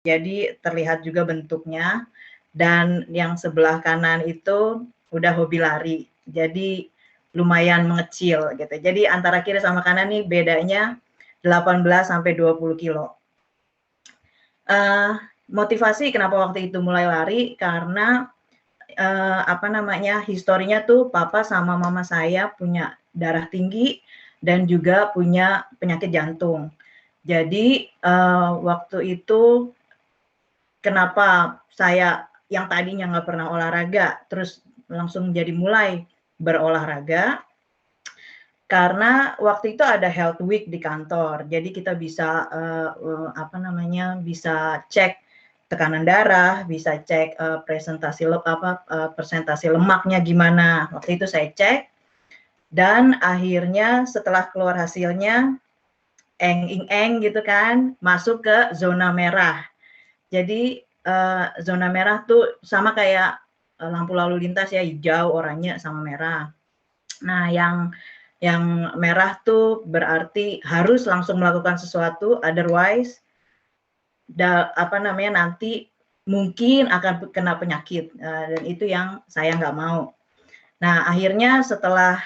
jadi terlihat juga bentuknya. Dan yang sebelah kanan itu udah hobi lari, jadi lumayan mengecil gitu. Jadi antara kiri sama kanan nih bedanya 18 sampai 20 kilo. Motivasi kenapa waktu itu mulai lari karena historinya tuh papa sama mama saya punya darah tinggi dan juga punya penyakit jantung. Jadi waktu itu kenapa saya yang tadinya nggak pernah olahraga terus langsung jadi mulai berolahraga, karena waktu itu ada health week di kantor. Jadi kita bisa bisa cek tekanan darah, bisa cek persentase lemaknya gimana. Waktu itu saya cek dan akhirnya setelah keluar hasilnya eng gitu kan, masuk ke zona merah. Jadi zona merah tuh sama kayak lampu lalu lintas ya, hijau, oranye sama merah. Nah, yang merah tuh berarti harus langsung melakukan sesuatu, otherwise nanti mungkin akan kena penyakit, dan itu yang saya nggak mau. Nah, akhirnya setelah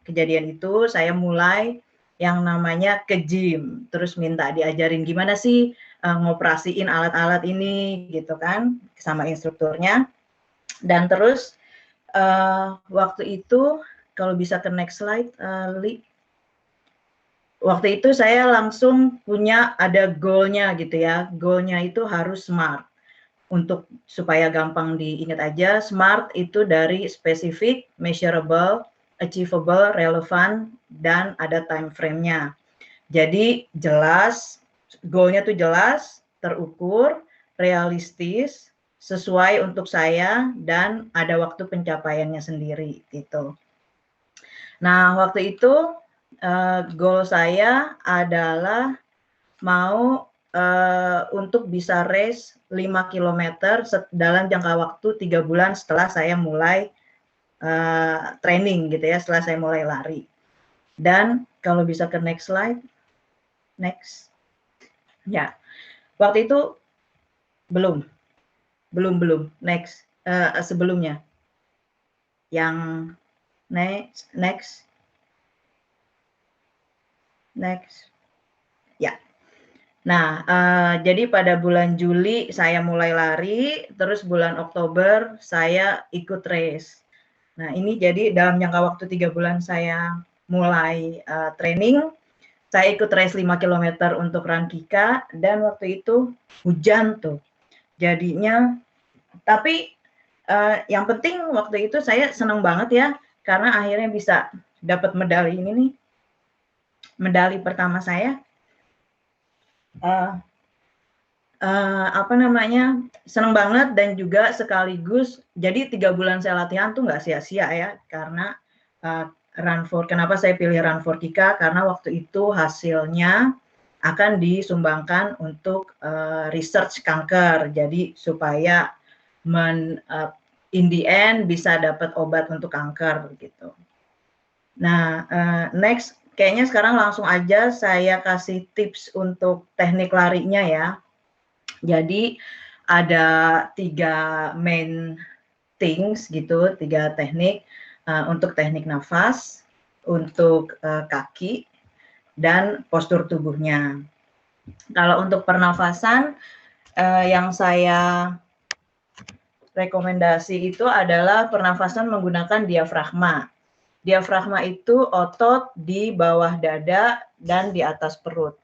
kejadian itu saya mulai yang namanya ke gym, terus minta diajarin gimana sih ngoperasiin alat-alat ini gitu kan sama instrukturnya. Dan terus waktu itu kalau bisa ke next slide, Li. Waktu itu saya langsung punya ada goal-nya gitu ya. Goal-nya itu harus SMART. Untuk supaya gampang diingat aja, SMART itu dari specific, measurable, achievable, relevant, dan ada time frame-nya. Jadi jelas, goal-nya tuh jelas, terukur, realistis, sesuai untuk saya, dan ada waktu pencapaiannya sendiri gitu. Nah, waktu itu goal saya adalah mau untuk bisa race 5 km dalam jangka waktu 3 bulan setelah saya mulai training gitu ya, setelah saya mulai lari. Dan kalau bisa ke next slide, next. Ya, waktu itu belum, next, sebelumnya. Yang next. Ya. Nah, jadi pada bulan Juli saya mulai lari, terus bulan Oktober saya ikut race. Nah, ini jadi dalam jangka waktu 3 bulan saya mulai training, saya ikut race 5 km untuk Rankika, dan waktu itu hujan tuh. Jadinya, tapi yang penting waktu itu saya senang banget ya, karena akhirnya bisa dapat medali ini nih, medali pertama saya. Seneng banget, dan juga sekaligus jadi 3 bulan saya latihan tuh nggak sia-sia ya, karena kenapa saya pilih Run for Kika, karena waktu itu hasilnya akan disumbangkan untuk research kanker, jadi supaya in the end bisa dapat obat untuk kanker gitu. Nah, next, kayaknya sekarang langsung aja saya kasih tips untuk teknik larinya ya. Jadi ada 3 main things gitu, 3 teknik, untuk teknik nafas, untuk kaki, dan postur tubuhnya. Kalau untuk pernafasan, yang saya rekomendasi itu adalah pernafasan menggunakan diafragma. Diafragma itu otot di bawah dada dan di atas perut.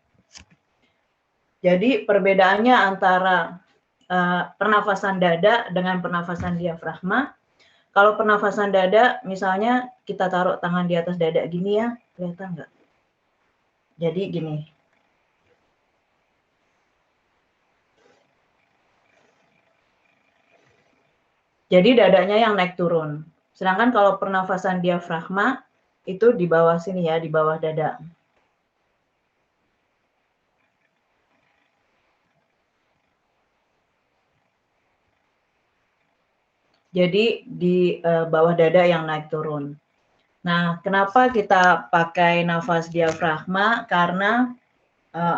Jadi perbedaannya antara pernafasan dada dengan pernafasan diafragma. Kalau pernafasan dada, misalnya kita taruh tangan di atas dada gini ya, kelihatan nggak? Jadi gini. Jadi dadanya yang naik turun. Sedangkan kalau pernafasan diafragma itu di bawah sini ya, di bawah dada. Jadi di bawah dada yang naik turun. Nah, kenapa kita pakai nafas diafragma? Karena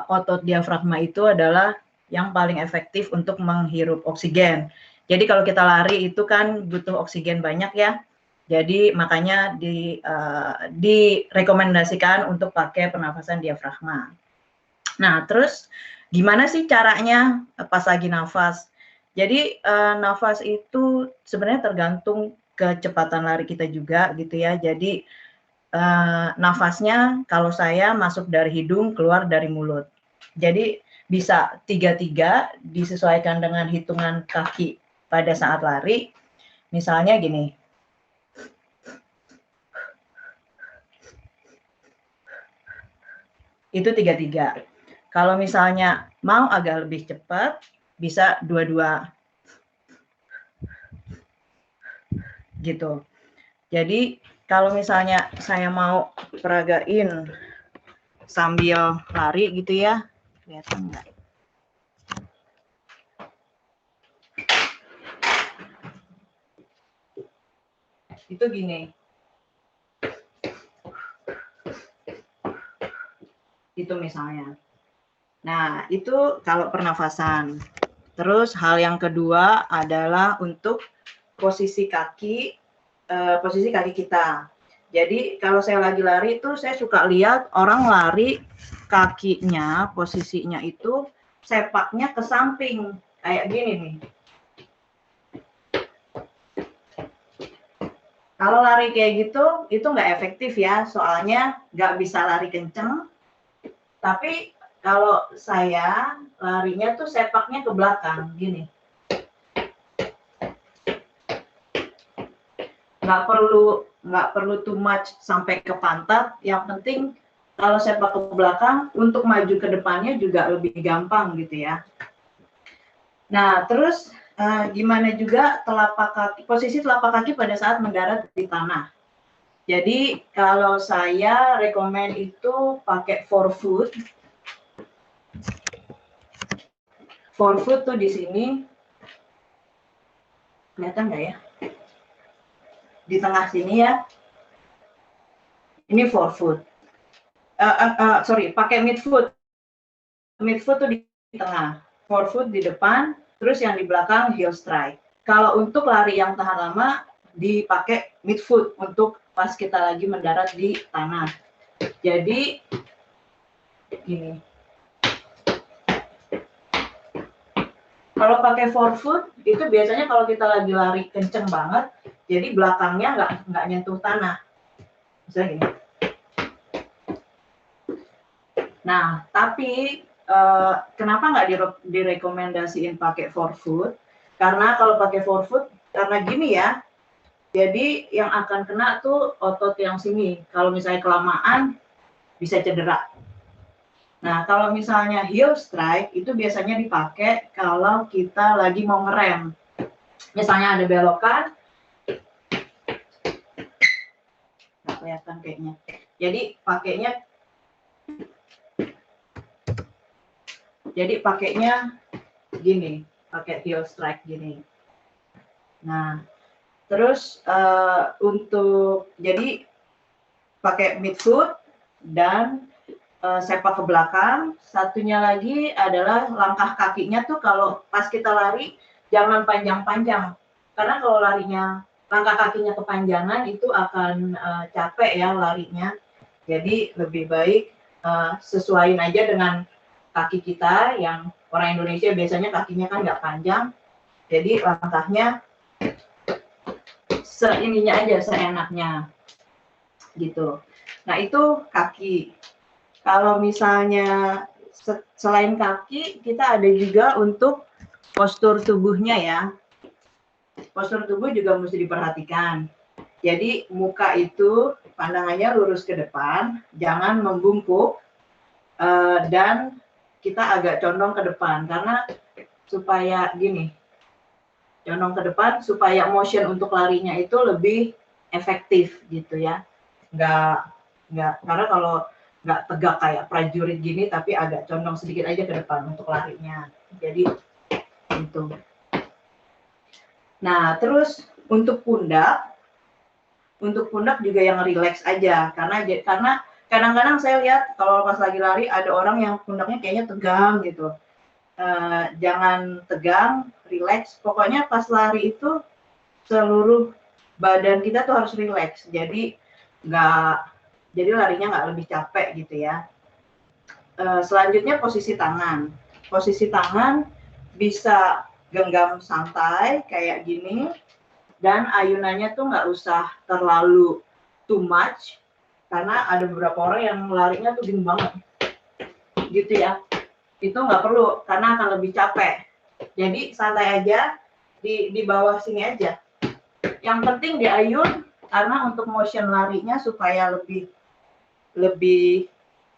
otot diafragma itu adalah yang paling efektif untuk menghirup oksigen. Jadi kalau kita lari itu kan butuh oksigen banyak ya. Jadi makanya direkomendasikan untuk pakai pernafasan diafragma. Nah, terus gimana sih caranya pas lagi nafas? Jadi nafas itu sebenarnya tergantung kecepatan lari kita juga gitu ya. Jadi nafasnya kalau saya masuk dari hidung, keluar dari mulut. Jadi bisa 3-3 disesuaikan dengan hitungan kaki pada saat lari. Misalnya gini. Itu 3-3. Kalau misalnya mau agak lebih cepat, bisa 2-2. Gitu. Jadi kalau misalnya saya mau peragain sambil lari gitu ya, kelihatan nggak? Itu gini. Itu misalnya. Nah, itu kalau pernafasan. Terus hal yang kedua adalah untuk posisi kaki kita. Jadi kalau saya lagi lari itu saya suka lihat orang lari kakinya, posisinya itu sepaknya ke samping kayak gini nih. Kalau lari kayak gitu itu nggak efektif ya, soalnya nggak bisa lari kenceng. Tapi kalau saya larinya tuh sepaknya ke belakang gini. Nggak perlu too much sampai ke pantat. Yang penting kalau sepak ke belakang untuk maju ke depannya juga lebih gampang gitu ya. Nah terus gimana juga posisi telapak kaki pada saat mendarat di tanah. Jadi kalau saya rekomen itu pakai forefoot. Forefoot tuh di sini, kelihatan nggak ya? Di tengah sini ya. Ini forefoot. Sorry, pakai midfoot. Midfoot tuh di tengah, forefoot di depan, terus yang di belakang heel strike. Kalau untuk lari yang tahan lama, dipakai midfoot untuk pas kita lagi mendarat di tanah. Jadi gini. Kalau pakai forefoot itu biasanya kalau kita lagi lari kenceng banget, jadi belakangnya nggak nyentuh tanah. Misalnya gini. Nah, tapi kenapa nggak direkomendasiin pakai forefoot? Karena kalau pakai forefoot, karena gini ya, jadi yang akan kena tuh otot yang sini. Kalau misalnya kelamaan, bisa cedera. Nah, kalau misalnya heel strike, itu biasanya dipakai kalau kita lagi mau ngerem. Misalnya ada belokan, nggak kelihatan kayaknya. Jadi pakainya gini, pakai heel strike gini. Nah, terus jadi pakai midfoot dan sepak ke belakang. Satunya lagi adalah langkah kakinya tuh kalau pas kita lari jangan panjang-panjang. Karena kalau larinya langkah kakinya kepanjangan itu akan capek ya larinya. Jadi lebih baik sesuaiin aja dengan kaki kita yang orang Indonesia biasanya kakinya kan nggak panjang. Jadi langkahnya seininya aja, seenaknya gitu. Nah itu kaki. Kalau misalnya selain kaki, kita ada juga untuk postur tubuhnya ya. Postur tubuh juga mesti diperhatikan. Jadi muka itu pandangannya lurus ke depan, jangan membungkuk, dan kita agak condong ke depan. Karena supaya gini, condong ke depan supaya motion untuk larinya itu lebih efektif gitu ya. Karena kalau nggak tegak kayak prajurit gini, tapi agak condong sedikit aja ke depan untuk larinya. Jadi itu. Nah, terus untuk pundak juga yang relax aja, karena kadang-kadang saya lihat kalau pas lagi lari ada orang yang pundaknya kayaknya tegang gitu. jangan tegang, rileks. Pokoknya pas lari itu seluruh badan kita tuh harus rileks. Jadi larinya nggak lebih capek gitu ya. Selanjutnya posisi tangan. Posisi tangan bisa genggam santai kayak gini, dan ayunannya tuh nggak usah terlalu too much, karena ada beberapa orang yang larinya tuh gini banget gitu ya. Itu nggak perlu, karena akan lebih capek. Jadi santai aja, di bawah sini aja. Yang penting diayun, karena untuk motion larinya supaya lebih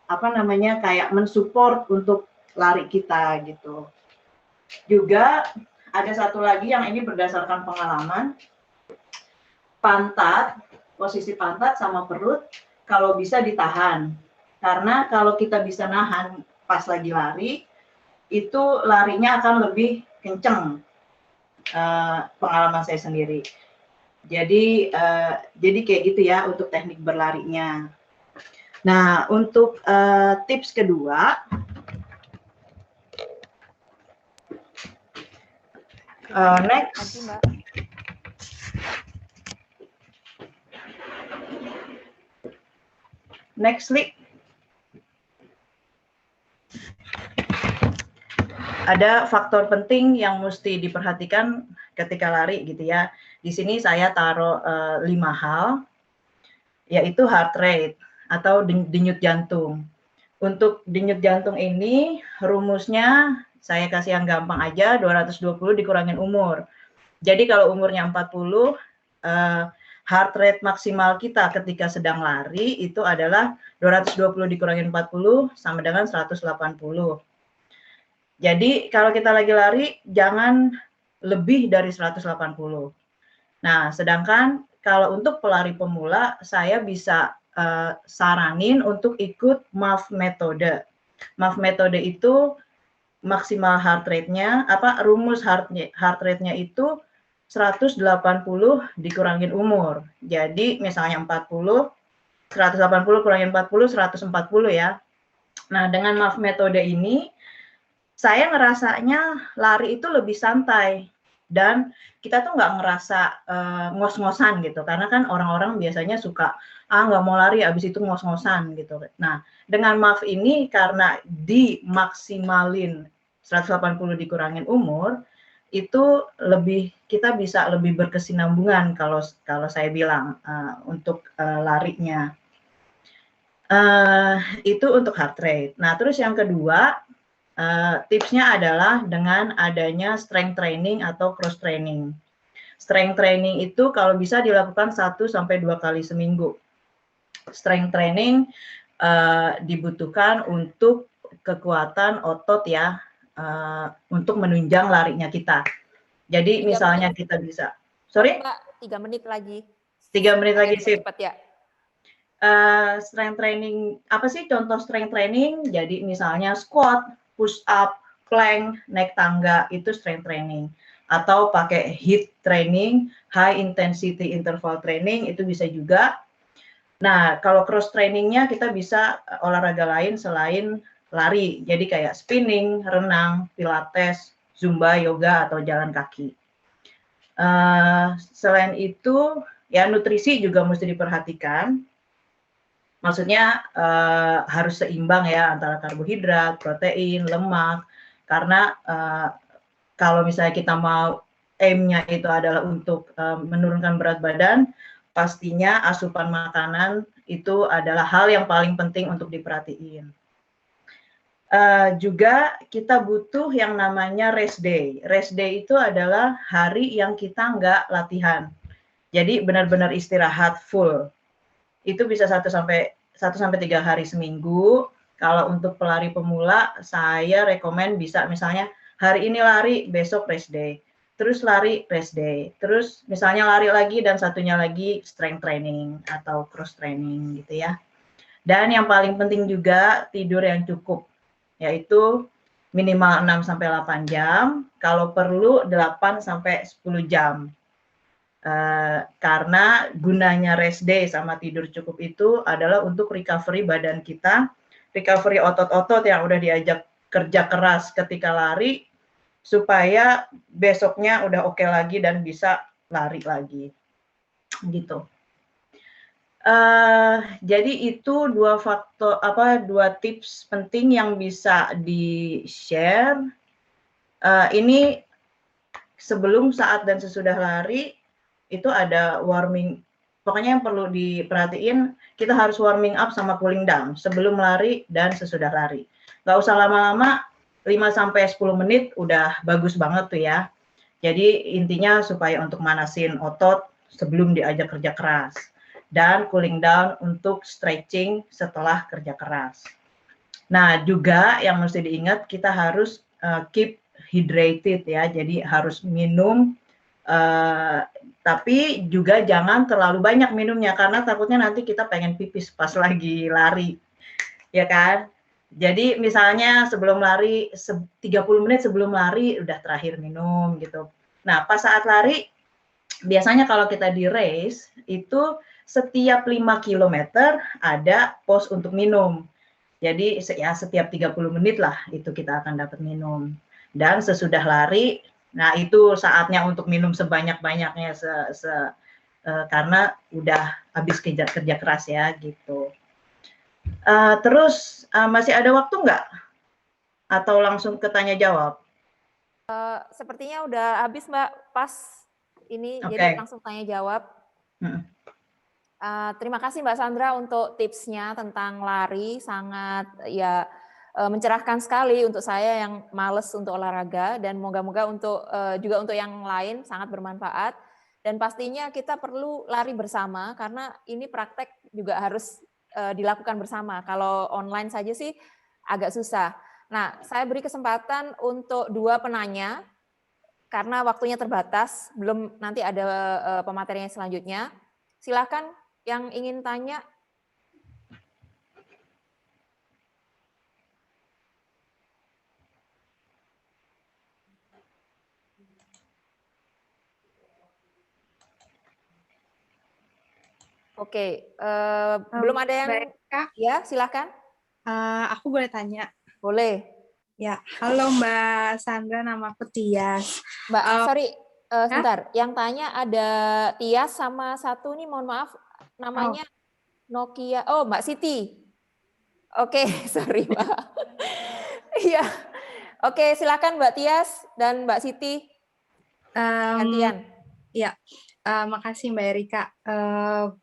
apa namanya, kayak mensupport untuk lari kita gitu. Juga ada satu lagi yang ini berdasarkan pengalaman, pantat, posisi pantat sama perut kalau bisa ditahan. Karena kalau kita bisa nahan pas lagi lari, itu larinya akan lebih kenceng. Pengalaman saya sendiri. Jadi kayak gitu ya untuk teknik berlarinya. Nah, untuk tips kedua, next. Next, Lik. Ada faktor penting yang mesti diperhatikan ketika lari gitu ya. Di sini saya taruh 5 hal, yaitu heart rate atau denyut jantung. Untuk denyut jantung ini rumusnya saya kasih yang gampang aja, 220 dikurangin umur. Jadi kalau umurnya 40, heart rate maksimal kita ketika sedang lari itu adalah 220 dikurangin 40 sama dengan 180. Jadi kalau kita lagi lari jangan lebih dari 180. Nah, sedangkan kalau untuk pelari pemula saya bisa saranin untuk ikut MAF metode. MAF metode itu maksimal heart rate-nya, rumus heart rate-nya itu 180 dikurangin umur. Jadi misalnya 40, 180 kurangin 40, 140 ya. Nah, dengan MAF metode ini saya ngerasanya lari itu lebih santai, dan kita tuh nggak ngerasa ngos-ngosan gitu, karena kan orang-orang biasanya suka nggak mau lari abis itu ngos-ngosan gitu. Nah, dengan MAF ini karena dimaksimalin 180 dikurangin umur, itu kita bisa lebih berkesinambungan kalau saya bilang untuk larinya. Itu untuk heart rate. Nah, terus yang kedua, tipsnya adalah dengan adanya strength training atau cross training. Strength training itu kalau bisa dilakukan 1-2 kali seminggu. Strength training dibutuhkan untuk kekuatan otot ya, untuk menunjang larinya kita. Jadi misalnya kita bisa, sorry? 3 menit lagi. 3 menit lagi sih. Cepat ya. Strength training, apa sih contoh strength training? Jadi misalnya squat, push up, plank, naik tangga, itu strength training. Atau pakai HIIT training, high intensity interval training, itu bisa juga. Nah, kalau cross trainingnya kita bisa olahraga lain selain lari. Jadi kayak spinning, renang, pilates, zumba, yoga, atau jalan kaki. Selain itu, ya nutrisi juga mesti diperhatikan. Maksudnya harus seimbang ya antara karbohidrat, protein, lemak. Karena kalau misalnya kita mau aim-nya itu adalah untuk menurunkan berat badan, pastinya asupan makanan itu adalah hal yang paling penting untuk diperhatiin. Juga kita butuh yang namanya rest day. Rest day itu adalah hari yang kita nggak latihan. Jadi benar-benar istirahat full. Itu bisa 1-3 hari seminggu. Kalau untuk pelari pemula, saya rekomen bisa misalnya hari ini lari, besok rest day. Terus lari, rest day. Terus misalnya lari lagi dan satunya lagi strength training atau cross training gitu ya. Dan yang paling penting juga tidur yang cukup, yaitu minimal 6-8 jam, kalau perlu 8-10 jam. Karena gunanya rest day sama tidur cukup itu adalah untuk recovery badan kita, recovery otot-otot yang udah diajak kerja keras ketika lari supaya besoknya udah oke lagi dan bisa lari lagi, gitu. Jadi itu 2 tips penting yang bisa di-share. Ini sebelum, saat, dan sesudah lari, itu ada warming, pokoknya yang perlu diperhatiin, kita harus warming up sama cooling down sebelum lari dan sesudah lari. Nggak usah lama-lama, 5-10 menit udah bagus banget tuh ya. Jadi intinya supaya untuk manasin otot sebelum diajak kerja keras. Dan cooling down untuk stretching setelah kerja keras. Nah, juga yang mesti diingat, kita harus keep hydrated ya, jadi harus minum, tapi juga jangan terlalu banyak minumnya, karena takutnya nanti kita pengen pipis pas lagi lari, ya kan? Jadi misalnya sebelum lari, 30 menit sebelum lari udah terakhir minum gitu. Nah, pas saat lari, biasanya kalau kita di race, itu setiap 5 kilometer ada pos untuk minum. Jadi ya setiap 30 menit lah itu kita akan dapat minum. Dan sesudah lari, nah itu saatnya untuk minum sebanyak-banyaknya karena udah habis kerja keras ya gitu. Terus masih ada waktu nggak? Atau langsung ke tanya jawab? Sepertinya udah habis Mbak, pas ini, Oke. jadi langsung tanya jawab. Terima kasih Mbak Sandra untuk tipsnya tentang lari, sangat ya mencerahkan sekali untuk saya yang males untuk olahraga, dan moga-moga untuk juga untuk yang lain sangat bermanfaat. Dan pastinya kita perlu lari bersama karena ini praktek juga harus dilakukan bersama. Kalau online saja sih agak susah. Nah, saya beri kesempatan untuk 2 penanya karena waktunya terbatas, belum nanti ada pematerian selanjutnya. Silakan yang ingin tanya. Oke, belum ada yang, ya silakan. Aku boleh tanya? Boleh. Ya, halo Mbak Sandra, nama aku Tias. Mbak, sorry, sebentar. Yang tanya ada Tias sama satu nih, mohon maaf, namanya Nokia. Oh, Mbak Siti. Oke, sorry Mbak. Iya. Oke, silakan Mbak Tias dan Mbak Siti. Gantian. Ya, makasih Mbak Erika.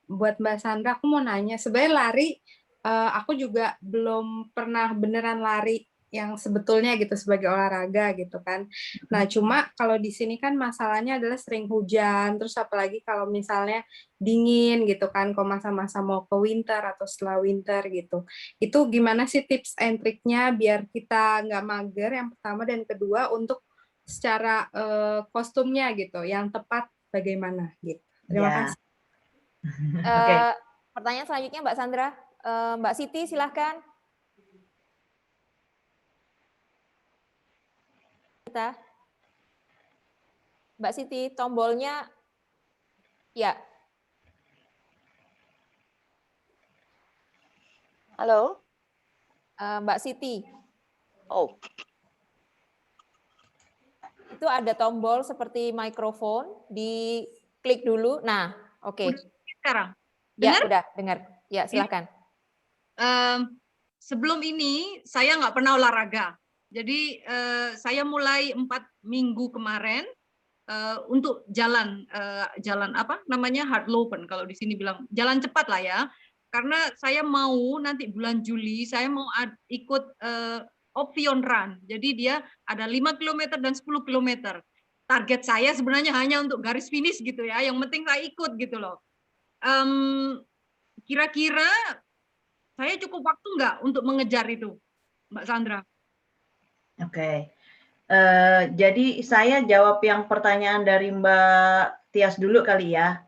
Buat Mbak Sandra, aku mau nanya. Sebenarnya lari, aku juga belum pernah beneran lari yang sebetulnya gitu sebagai olahraga gitu kan. Nah, cuma kalau di sini kan masalahnya adalah sering hujan, terus apalagi kalau misalnya dingin gitu kan, kalau masa-masa mau ke winter atau setelah winter gitu. Itu gimana sih tips and triknya biar kita nggak mager yang pertama, dan kedua untuk secara kostumnya gitu, yang tepat bagaimana gitu. Terima kasih. Pertanyaan selanjutnya Mbak Sandra. Mbak Siti silahkan. Mbak Siti, tombolnya ya. Halo? Mbak Siti. Oh. Itu ada tombol seperti mikrofon, diklik dulu. Nah, oke. Sekarang? Dengar? Ya, udah dengar. Ya, silakan. Sebelum ini saya nggak pernah olahraga. Jadi saya mulai 4 minggu kemarin untuk jalan apa namanya, hard lopen, kalau di sini bilang jalan cepat lah ya. Karena saya mau nanti bulan Juli saya mau ikut Option Run. Jadi dia ada 5 km dan 10 km. Target saya sebenarnya hanya untuk garis finish gitu ya. Yang penting saya ikut gitu loh. Kira-kira saya cukup waktu nggak untuk mengejar itu, Mbak Sandra? Oke. Jadi saya jawab yang pertanyaan dari Mbak Tias dulu kali ya.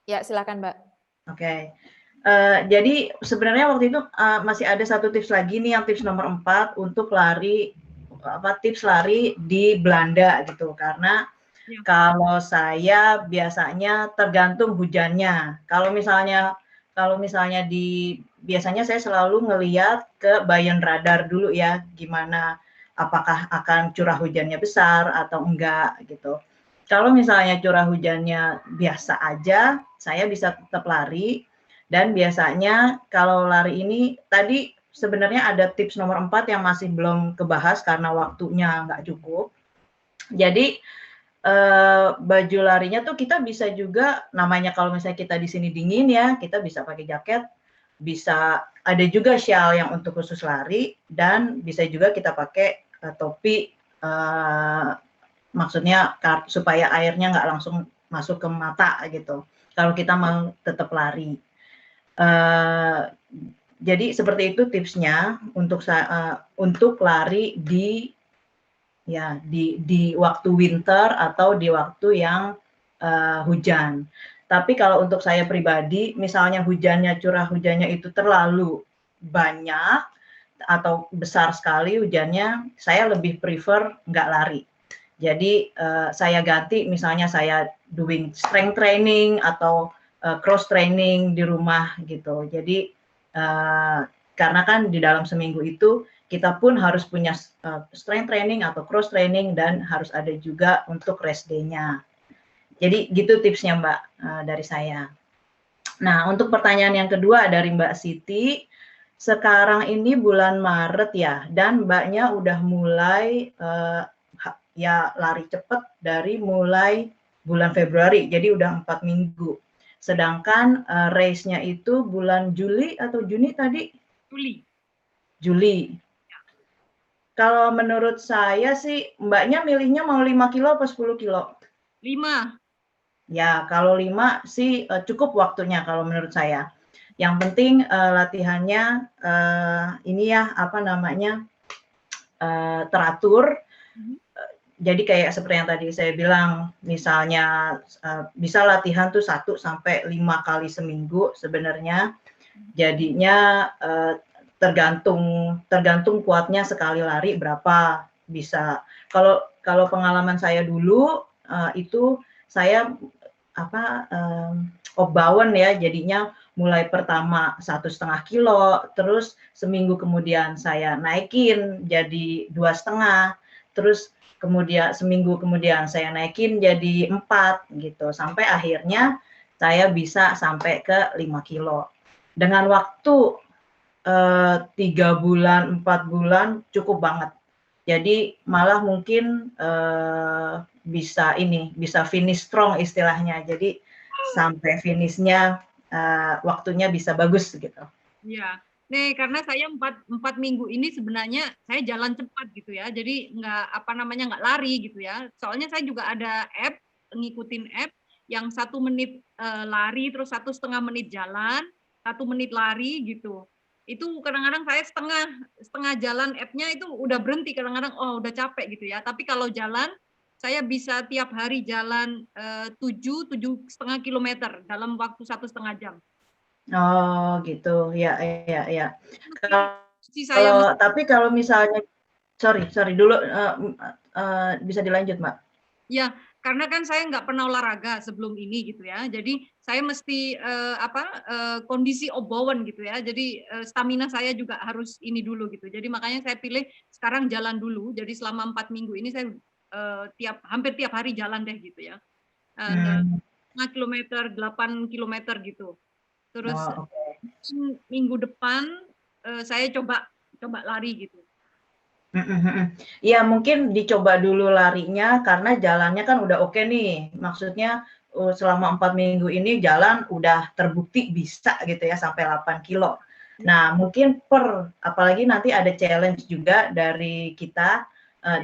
Ya, silakan Mbak. Oke. Jadi sebenarnya waktu itu masih ada satu tips lagi nih, yang tips nomor 4 untuk lari, tips lari di Belanda gitu. Karena kalau saya biasanya tergantung hujannya. Kalau misalnya di biasanya saya selalu ngeliat ke Bayan Radar dulu ya, gimana, apakah akan curah hujannya besar atau enggak gitu. Kalau misalnya curah hujannya biasa aja, saya bisa tetap lari. Dan biasanya kalau lari ini tadi sebenarnya ada tips nomor 4 yang masih belum kebahas karena waktunya nggak cukup. Jadi baju larinya tuh kita bisa juga, namanya kalau misalnya kita di sini dingin ya, kita bisa pakai jaket, bisa ada juga shawl yang untuk khusus lari, dan bisa juga kita pakai topi, maksudnya supaya airnya nggak langsung masuk ke mata gitu, kalau kita mau tetap lari. Jadi seperti itu tipsnya untuk lari di waktu winter atau di waktu yang hujan. Tapi kalau untuk saya pribadi, misalnya curah hujannya itu terlalu banyak atau besar sekali hujannya, saya lebih prefer nggak lari. Jadi saya ganti, misalnya saya doing strength training atau cross training di rumah gitu. Jadi karena kan di dalam seminggu itu kita pun harus punya strength training atau cross training, dan harus ada juga untuk rest day-nya. Jadi gitu tipsnya Mbak dari saya. Nah, untuk pertanyaan yang kedua dari Mbak Siti, sekarang ini bulan Maret ya, dan Mbaknya udah mulai ya lari cepat dari mulai bulan Februari, jadi udah 4 minggu. Sedangkan race-nya itu bulan Juli atau Juni tadi? Juli. Kalau menurut saya sih, Mbaknya milihnya mau 5 kilo atau 10 kilo? 5. Ya, kalau 5 sih cukup waktunya kalau menurut saya. Yang penting latihannya ini ya, apa namanya, teratur. Jadi kayak seperti yang tadi saya bilang, misalnya bisa latihan tuh 1 sampai 5 kali seminggu sebenarnya. Jadinya tergantung kuatnya sekali lari berapa bisa. Kalau pengalaman saya dulu itu saya opbouwen ya, jadinya mulai pertama 1,5 kilo, terus seminggu kemudian saya naikin jadi 2,5, terus kemudian seminggu kemudian saya naikin jadi 4 gitu, sampai akhirnya saya bisa sampai ke 5 kilo. Dengan waktu 3 bulan, 4 bulan cukup banget. Jadi malah mungkin bisa finish strong istilahnya. Jadi sampai finishnya waktunya bisa bagus gitu. Iya. Nih, karena saya 4 minggu ini sebenarnya saya jalan cepat gitu ya. Jadi nggak lari gitu ya. Soalnya saya juga ada app, ngikutin app yang 1 menit lari, terus 1,5 menit jalan, 1 menit lari gitu. Itu kadang-kadang saya setengah jalan app-nya itu udah berhenti, kadang-kadang udah capek gitu ya. Tapi kalau jalan, saya bisa tiap hari jalan 7,5 kilometer dalam waktu 1,5 jam. Oh gitu, ya. Saya Tapi kalau misalnya, sorry dulu, bisa dilanjut Mbak. Ya, karena kan saya nggak pernah olahraga sebelum ini gitu ya. Jadi saya mesti kondisi opbouwen gitu ya. Jadi stamina saya juga harus ini dulu gitu. Jadi makanya saya pilih sekarang jalan dulu. Jadi selama 4 minggu ini saya hampir tiap hari jalan deh gitu ya. 5 kilometer, 8 kilometer gitu. Terus minggu depan saya coba lari gitu. Iya, mungkin dicoba dulu larinya karena jalannya kan udah oke nih. Maksudnya selama 4 minggu ini jalan udah terbukti bisa gitu ya sampai 8 kilo. Nah, mungkin apalagi nanti ada challenge juga dari kita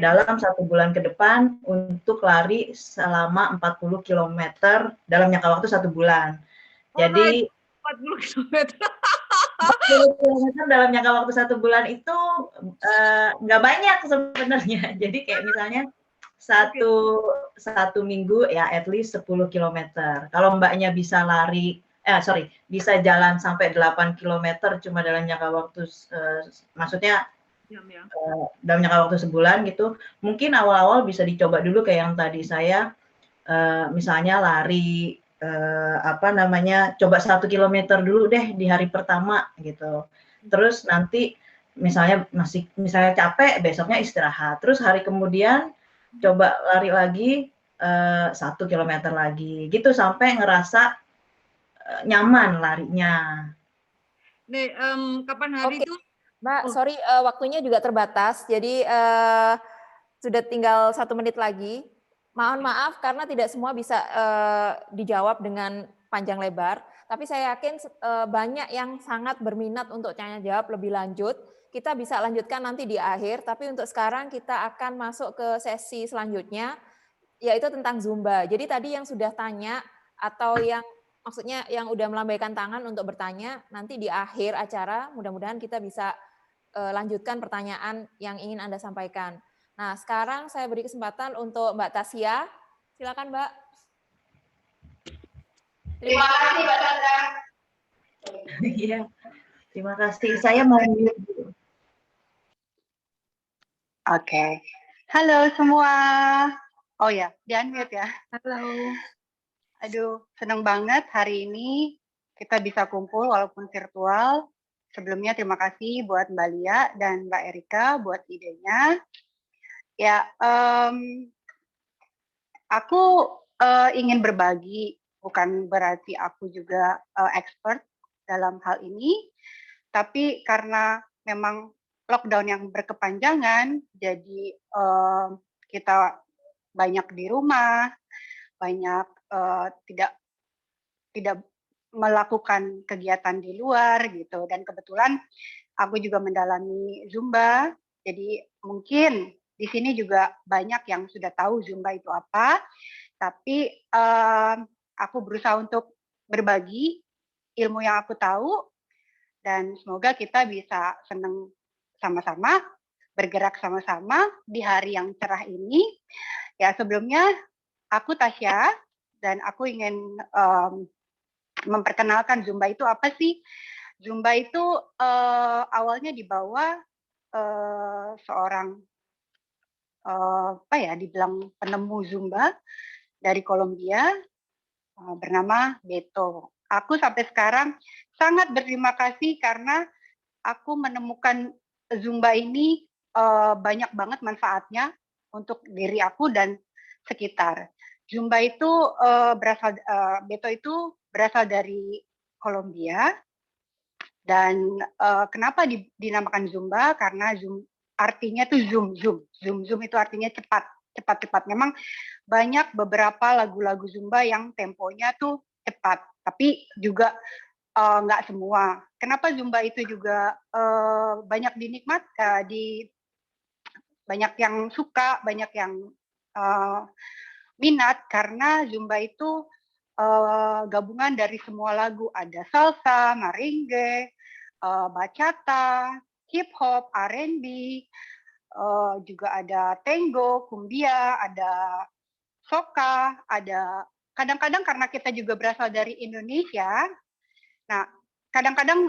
dalam 1 bulan ke depan untuk lari selama 40 km dalam jangka waktu 1 bulan. Jadi 40 km. 40 km dalam jangka waktu 1 bulan itu nggak banyak sebenarnya. Jadi kayak misalnya satu minggu ya at least 10 km. Kalau Mbaknya bisa bisa jalan sampai 8 km cuma dalam jangka waktu maksudnya dalam jangka waktu sebulan gitu, mungkin awal-awal bisa dicoba dulu kayak yang tadi saya misalnya lari apa namanya, coba 1 kilometer dulu deh di hari pertama gitu. Terus nanti misalnya capek, besoknya istirahat. Terus hari kemudian coba lari lagi 1 kilometer lagi, gitu sampai ngerasa nyaman larinya. Nih, kapan hari Oke, itu? Mbak, Oh. sorry waktunya juga terbatas, jadi sudah tinggal 1 menit lagi. Mohon maaf karena tidak semua bisa dijawab dengan panjang lebar, tapi saya yakin banyak yang sangat berminat untuk tanya jawab lebih lanjut. Kita bisa lanjutkan nanti di akhir, tapi untuk sekarang kita akan masuk ke sesi selanjutnya, yaitu tentang Zumba. Jadi tadi yang sudah tanya atau yang maksudnya yang udah melambaikan tangan untuk bertanya, nanti di akhir acara mudah-mudahan kita bisa lanjutkan pertanyaan yang ingin Anda sampaikan. Nah, sekarang saya beri kesempatan untuk Mbak Tasya. Silakan, Mbak. Terima kasih, Mbak Sandra. Iya, terima kasih. Saya mau mute dulu. Oke. Halo semua. Oh ya, di-unmute ya. Halo. Aduh, senang banget hari ini kita bisa kumpul walaupun virtual. Sebelumnya terima kasih buat Mbak Lia dan Mbak Erika buat idenya. Ya, aku ingin berbagi, bukan berarti aku juga expert dalam hal ini, tapi karena memang lockdown yang berkepanjangan, jadi kita banyak di rumah, banyak tidak melakukan kegiatan di luar gitu, dan kebetulan aku juga mendalami Zumba, jadi mungkin di sini juga banyak yang sudah tahu Zumba itu apa, tapi aku berusaha untuk berbagi ilmu yang aku tahu, dan semoga kita bisa senang sama-sama, bergerak sama-sama di hari yang cerah ini. Ya, sebelumnya aku Tasya, dan aku ingin memperkenalkan Zumba itu apa sih. Zumba itu awalnya dibawa seorang dibilang penemu Zumba dari Kolombia bernama Beto. Aku sampai sekarang sangat berterima kasih karena aku menemukan Zumba ini banyak banget manfaatnya untuk diri aku dan sekitar. Zumba itu Beto itu berasal dari Kolombia, dan kenapa dinamakan Zumba? Karena artinya tuh zoom itu artinya cepat. Memang banyak beberapa lagu-lagu Zumba yang temponya tuh cepat, tapi juga nggak semua. Kenapa Zumba itu juga banyak dinikmat, banyak yang suka, banyak yang minat, karena Zumba itu gabungan dari semua lagu, ada salsa, merengue, bachata, hip hop, R&B, juga ada tango, cumbia, ada soca, ada kadang-kadang karena kita juga berasal dari Indonesia. Nah, kadang-kadang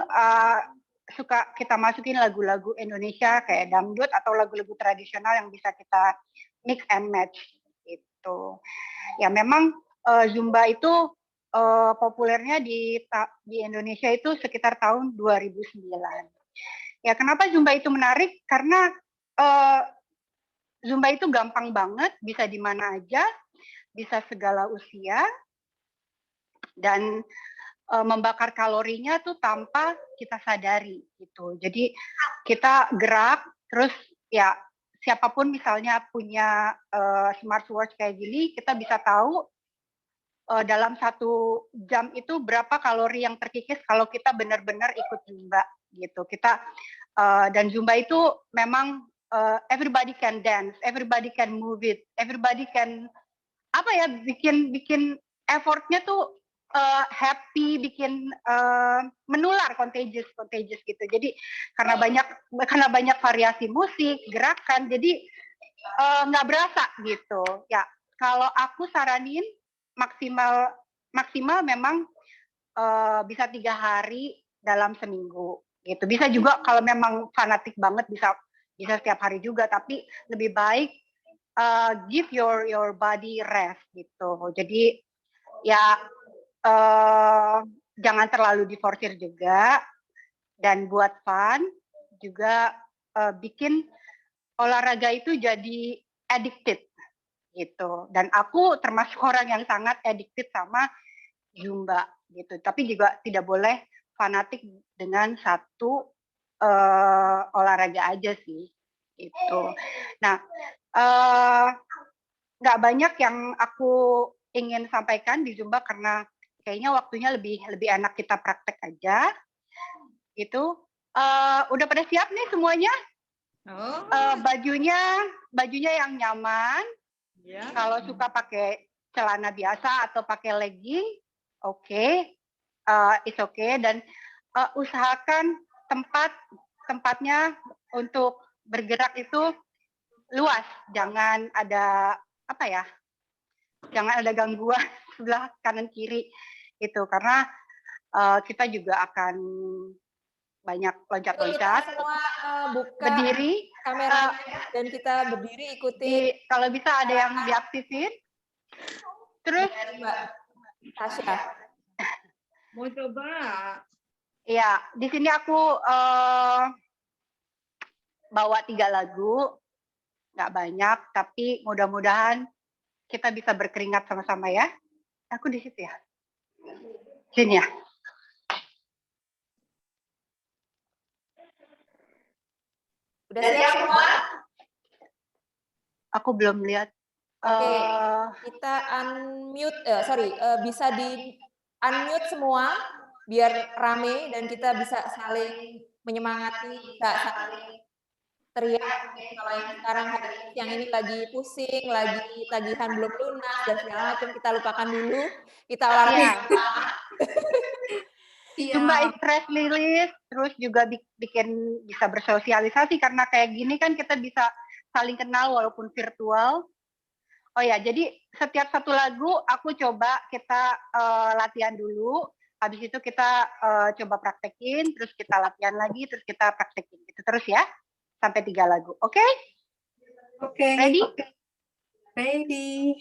suka kita masukin lagu-lagu Indonesia kayak dangdut atau lagu-lagu tradisional yang bisa kita mix and match gitu. Ya memang Zumba itu populernya di Indonesia itu sekitar tahun 2009. Ya kenapa Zumba itu menarik? Karena Zumba itu gampang banget, bisa di mana aja, bisa segala usia, dan membakar kalorinya tuh tanpa kita sadari gitu. Jadi kita gerak, terus ya siapapun misalnya punya smartwatch kayak gini, kita bisa tahu dalam 1 jam itu berapa kalori yang terkikis kalau kita benar-benar ikut Zumba gitu. Kita dan Zumba itu memang everybody can dance, everybody can move it, everybody can bikin effortnya tuh happy, bikin menular, contagious gitu. Jadi karena banyak variasi musik, gerakan, jadi nggak berasa gitu. Ya kalau aku saranin maksimal memang bisa 3 hari dalam seminggu gitu. Bisa juga kalau memang fanatik banget bisa setiap hari juga, tapi lebih baik give your body rest gitu. Jadi ya jangan terlalu diforsir juga, dan buat fun juga, bikin olahraga itu jadi addicted gitu. Dan aku termasuk orang yang sangat addicted sama Zumba gitu. Tapi juga tidak boleh fanatik dengan satu olahraga aja sih itu. Nah, nggak banyak yang aku ingin sampaikan di Zumba karena kayaknya waktunya lebih enak kita praktek aja gitu. Udah pada siap nih semuanya? Oh, Bajunya yang nyaman. ya. Kalau suka pakai celana biasa atau pakai legging, oke, it's okay. Dan usahakan tempatnya untuk bergerak itu luas, jangan ada jangan ada gangguan sebelah kanan kiri itu, karena kita juga akan banyak loncat-loncat, semua buka berdiri, kamera dan kita berdiri ikuti. kalau bisa ada yang diaktifin. Terus Mbak Tasya. Mau coba? ya, di sini aku bawa 3 lagu, nggak banyak, tapi mudah-mudahan kita bisa berkeringat sama-sama ya. Aku di situ ya. Sini ya. Udah siap semua? Aku belum lihat. Oke, kita bisa di unmute semua biar rame dan kita bisa saling menyemangati, bisa saling teriak. Kalau yang sekarang yang ini lagi pusing, lagi tagihan belum lunas dan segala macam, kita lupakan dulu. Kita olahraga. Zumba stress release, terus juga bikin bisa bersosialisasi karena kayak gini kan kita bisa saling kenal walaupun virtual. Oh ya, jadi setiap satu lagu aku coba kita latihan dulu, habis itu kita coba praktekin, terus kita latihan lagi, terus kita praktekin gitu terus ya, sampai 3 lagu. Oke? Oke. Ready? Ready.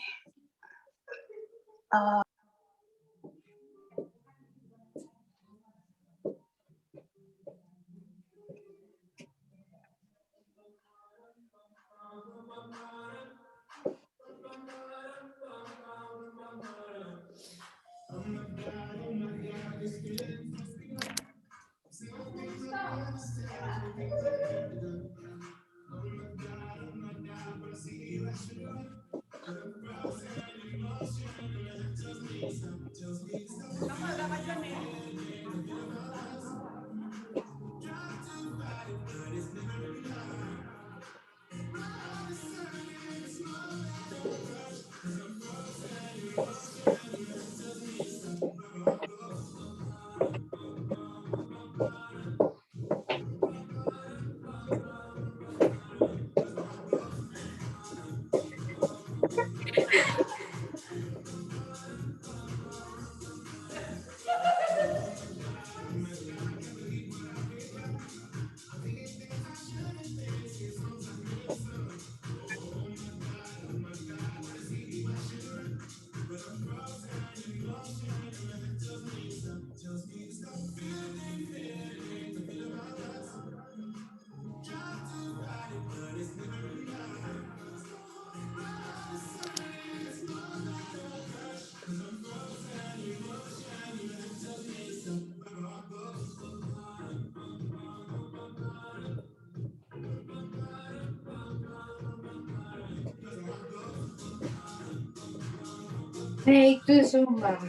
Itu Zumba.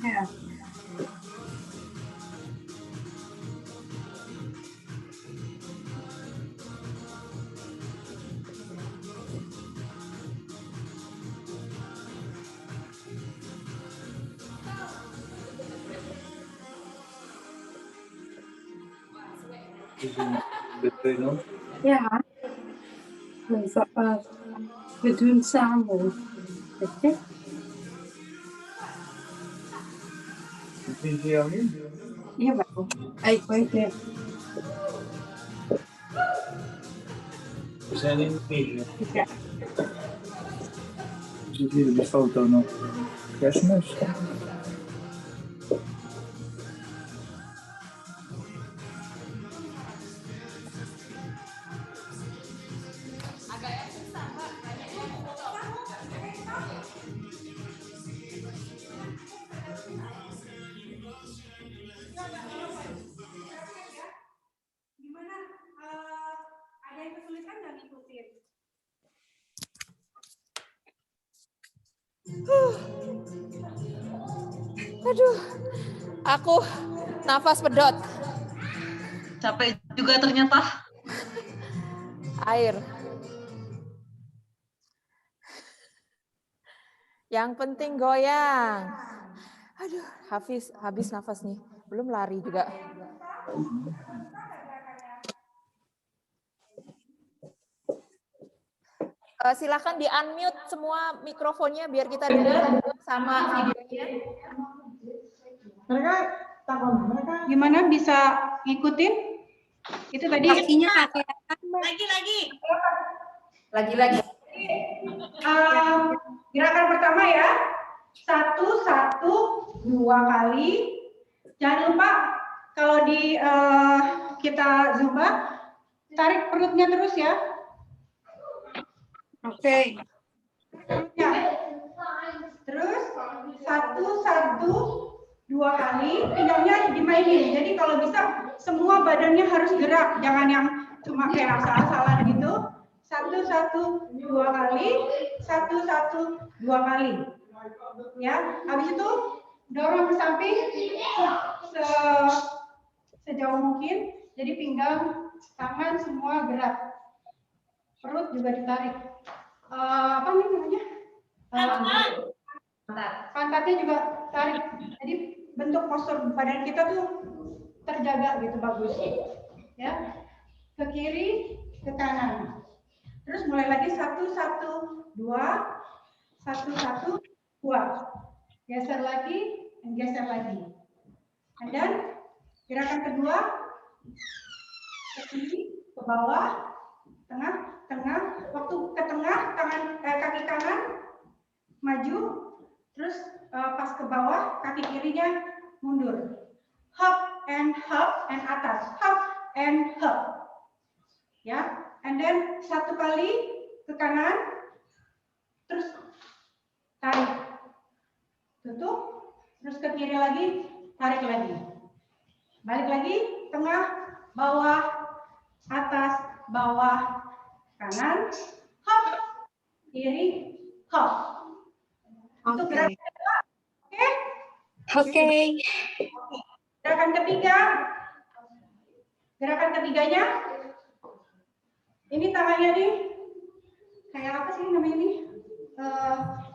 Ya. Ja, we doen samen. Oké? Jawel. Ik weet het. We zijn in de media. Ja. اللي بيفوتوا كاشمش. Ada yang kesulitan nggak ngikutin? Aduh, aku nafas pedot. Capek juga ternyata. Air. Yang penting goyang. Aduh, habis nafas nih. Belum lari juga. Silakan di-unmute semua mikrofonnya biar kita dengar sama videonya. Mereka gimana bisa ngikutin? Itu tadi Kakinya Lagi-lagi. Gerakan pertama ya. 1, 1, 2 kali. Jangan lupa kalau di kita Zumba tarik perutnya terus ya. Oke. Ya. Terus 1, 1, 2 kali, pinggangnya dimainin. Jadi kalau bisa semua badannya harus gerak, jangan yang cuma kayak asal-asalan gitu. 1, 1, 2 kali, 1, 1, 2 kali. Ya, habis itu dorong ke samping sejauh mungkin. Jadi pinggang, tangan semua gerak. Perut juga ditarik. Apa nih namanya? Pantatnya juga tarik. Jadi bentuk postur badan kita tuh terjaga gitu, bagus. Ya. Ke kiri, ke kanan. Terus mulai lagi 1, 1, 2, 1, 1, 2. Geser lagi, dan geser lagi. Dan gerakan kedua, ke kiri, ke bawah, tengah, tengah. Waktu ke tengah, kaki kanan maju, terus pas ke bawah, kaki kirinya mundur. Hop and atas. Hop and hop. Ya, and then 1 kali ke kanan, terus tarik. Tutup, terus ke kiri lagi, tarik lagi. Balik lagi, tengah, bawah, atas, bawah, kanan, hop, kiri, hop. Untuk gerakan kedua, oke? Oke. Gerakan ketiga, gerakan ketiganya, ini tangannya nih, kayak apa sih namanya ini?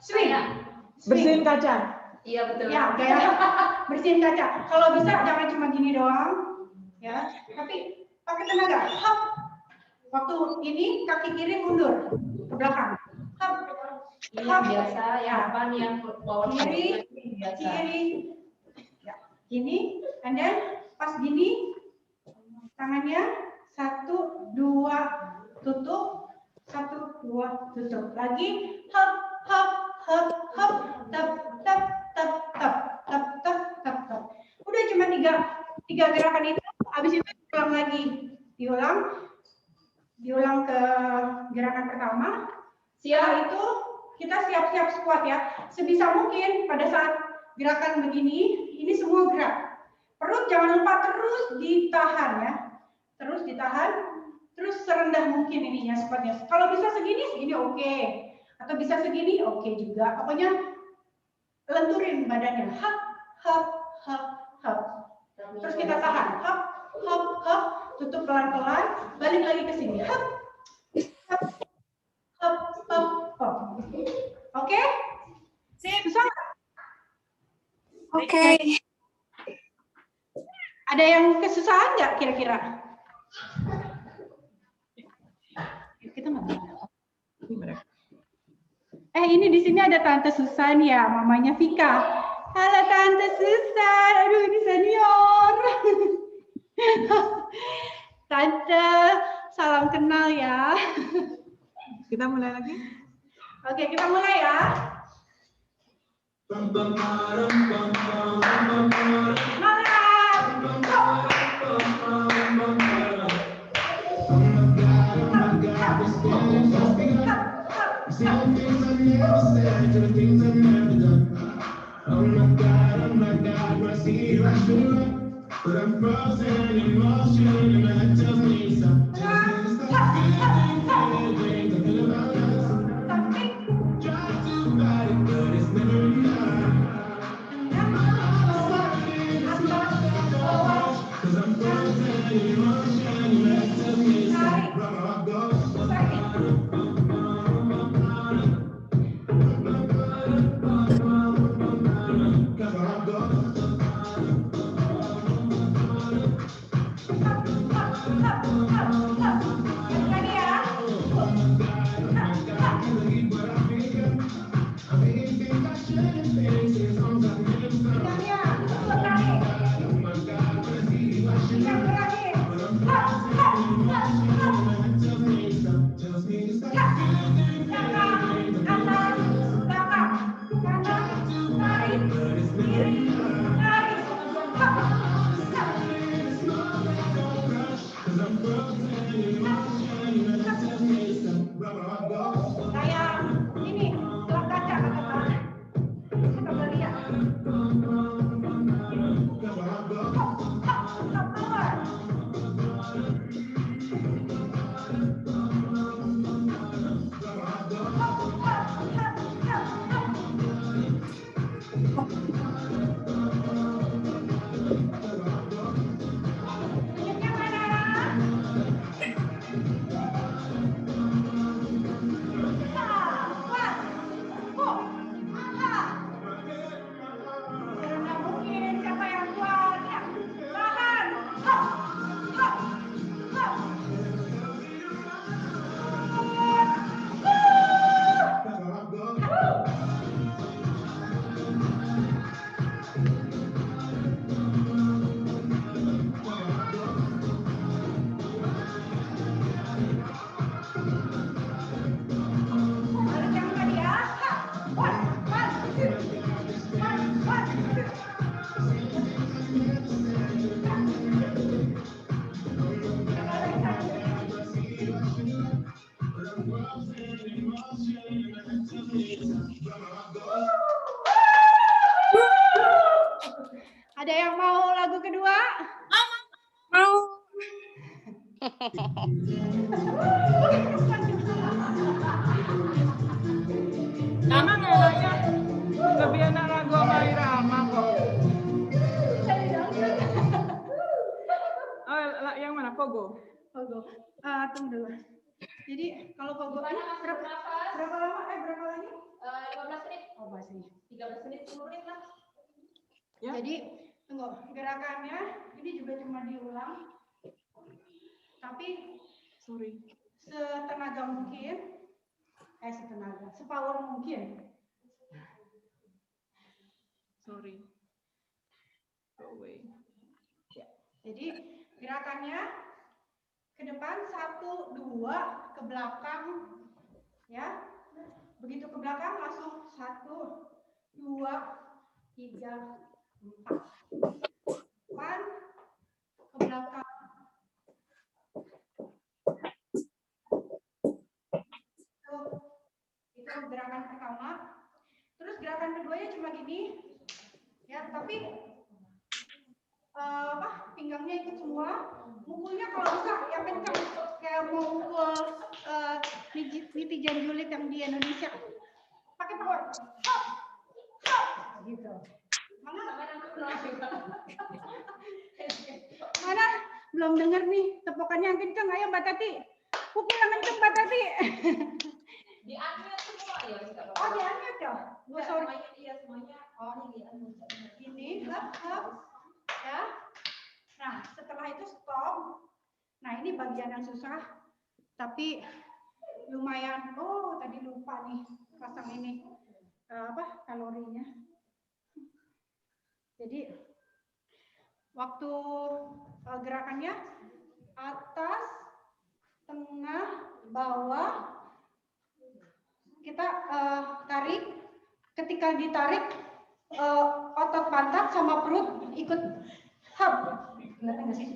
Swing. Bersihin kaca. Iya betul. Ya, kayak bersihin kaca. Kalau bisa jangan cuma gini doang, ya. Tapi pakai tenaga. Hop. Waktu ini kaki kiri mundur ke belakang. Hop. Ini yang biasa, yang apa nih yang bawah Kiri, biasa. kiri. Ya, gini, and then pas gini tangannya 1, 2 tutup, 1, 2 tutup. Lagi hop hop hop hop tap tap tap tap tap tap tap tap. Udah cuma tiga gerakan itu. Habis itu diulang lagi. Diulang ke gerakan pertama. Setelah itu kita siap-siap squat ya. Sebisa mungkin pada saat gerakan begini, ini semua gerak. Perut jangan lupa terus ditahan ya. Terus ditahan, terus serendah mungkin ininya squatnya. Kalau bisa segini oke. Atau bisa segini oke juga. Pokoknya lenturin badannya. Hop, hop, hop, hop. Terus kita tahan. Hop, hop, hop. Tutup pelan-pelan. Balik lagi ke sini. Hop, hop, hop, hop, hop. Oke? Susah nggak? Oke. Ada yang kesusahan nggak kira-kira? Kita nggak. Ini di sini ada Tante Susan ya, mamanya Vika. Halo Tante Susan, aduh ini senior. Tante, salam kenal ya. Kita mulai lagi. Oke, kita mulai ya. Ada yang mau lagu kedua? Mau. Emang enaknya lebih enak lagu sama Irama kok. Oh, yang mana? Pogo? Pogo. Tunggu dulu. Jadi kalau Pogo berapa lama? Berapa lagi? 15 menit. Oh, masih. 13 menit, 10 menit lah. Ya. Jadi tunggu, gerakannya ini juga cuma diulang. Tapi setenaga mungkin, sepower mungkin. Sorry. Go away. Ya. Jadi gerakannya ke depan 1, 2, ke belakang, ya. Begitu ke belakang langsung 1, 2, 3, 4. Depan, ke belakang. Itu gerakan pertama. Terus gerakan keduanya cuma gini, ya. Tapi pinggangnya ikut semua. Mukulnya kalau bisa ya kencang, kayak mau mukul nitizen julid yang di Indonesia. Pakai power. Hop, hop, gitu. Mana? Belum dengar nih tepukannya yang kencang. Ayo Mbak Tati. Pukul yang kencang Mbak Tati. Di-unmute semua ya. Oh, di-unmute ya? Oh, sorry. Iya, semuanya. Oh, ini di-unmute. Ini, hop. Ya. Nah, setelah itu stop. Nah, ini bagian yang susah. Tapi lumayan. Oh, tadi lupa nih pasang ini. Kalorinya. Jadi waktu gerakannya atas, tengah, bawah, kita tarik. Ketika ditarik otot pantat sama perut ikut hub. Kelihatan nggak sih?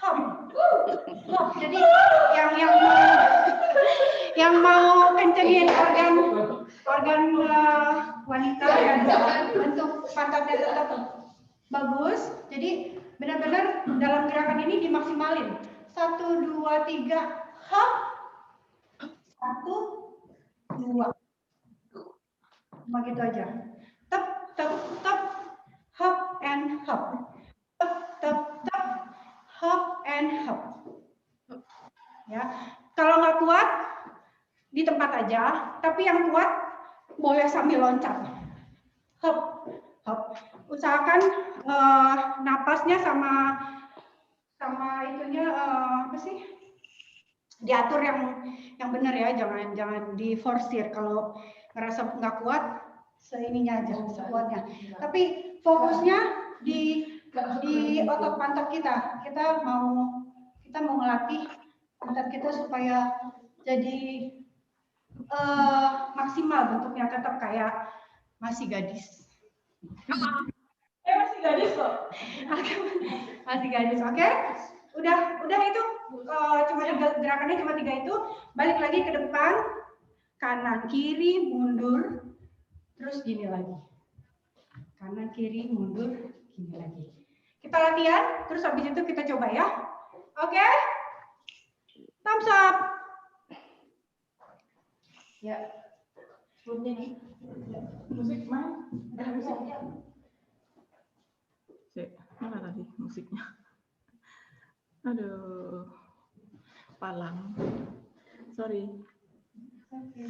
Hub. Hub. Jadi yang mau kencengin organ wanita dan bentuk pantatnya tetap bagus. Jadi benar-benar dalam gerakan ini dimaksimalin. 1, 2, 3, hop. 1, 2. Cuma gitu aja. Tep, tep, tep, hop and hop. Tep, tep, tep, hop and hop. Ya, kalau nggak kuat di tempat aja, tapi yang kuat boleh sambil loncat. Hop, hop. Usahakan napasnya sama itunya apa sih? Diatur yang benar ya, jangan diforsir. Kalau ngerasa nggak kuat, seininya aja, sekuatnya. Tapi fokusnya di otot pantat kita. Kita mau ngelatih pantat kita supaya jadi maksimal bentuknya, tetap kayak masih gadis. Masih gadis loh. Masih gadis, oke? Udah itu cuma gerakannya cuma 3 itu. Balik lagi ke depan, kanan kiri mundur, terus gini lagi. Kanan kiri mundur, gini lagi. Kita latihan, terus habis itu kita coba ya. Oke? Thumbs up. Ya. Musik main? Ada musiknya? Mana tadi musiknya? Aduh, palang. Sorry. Oke.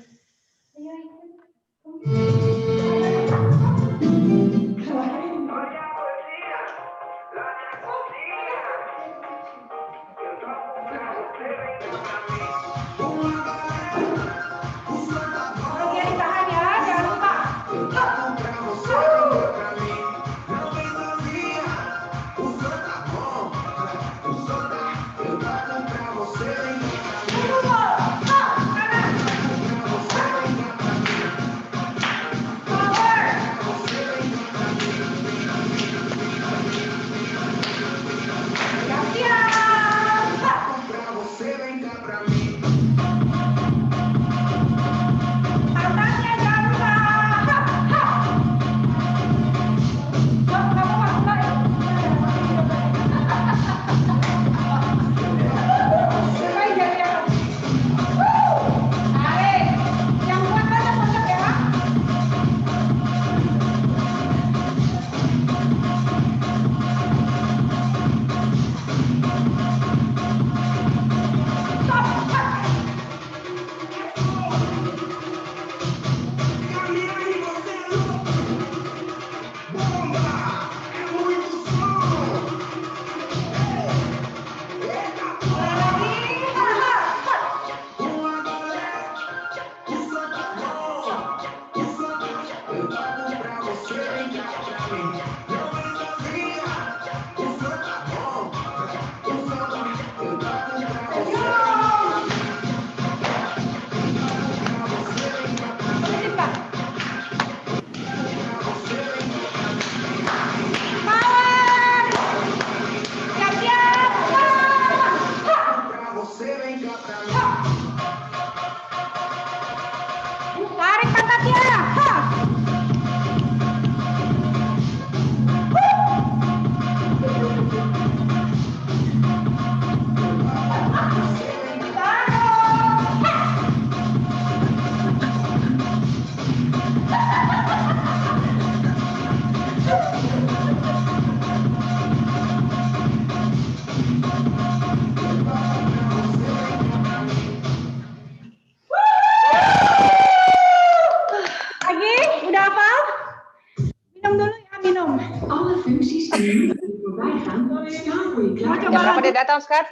Berapa dia datang, Skat?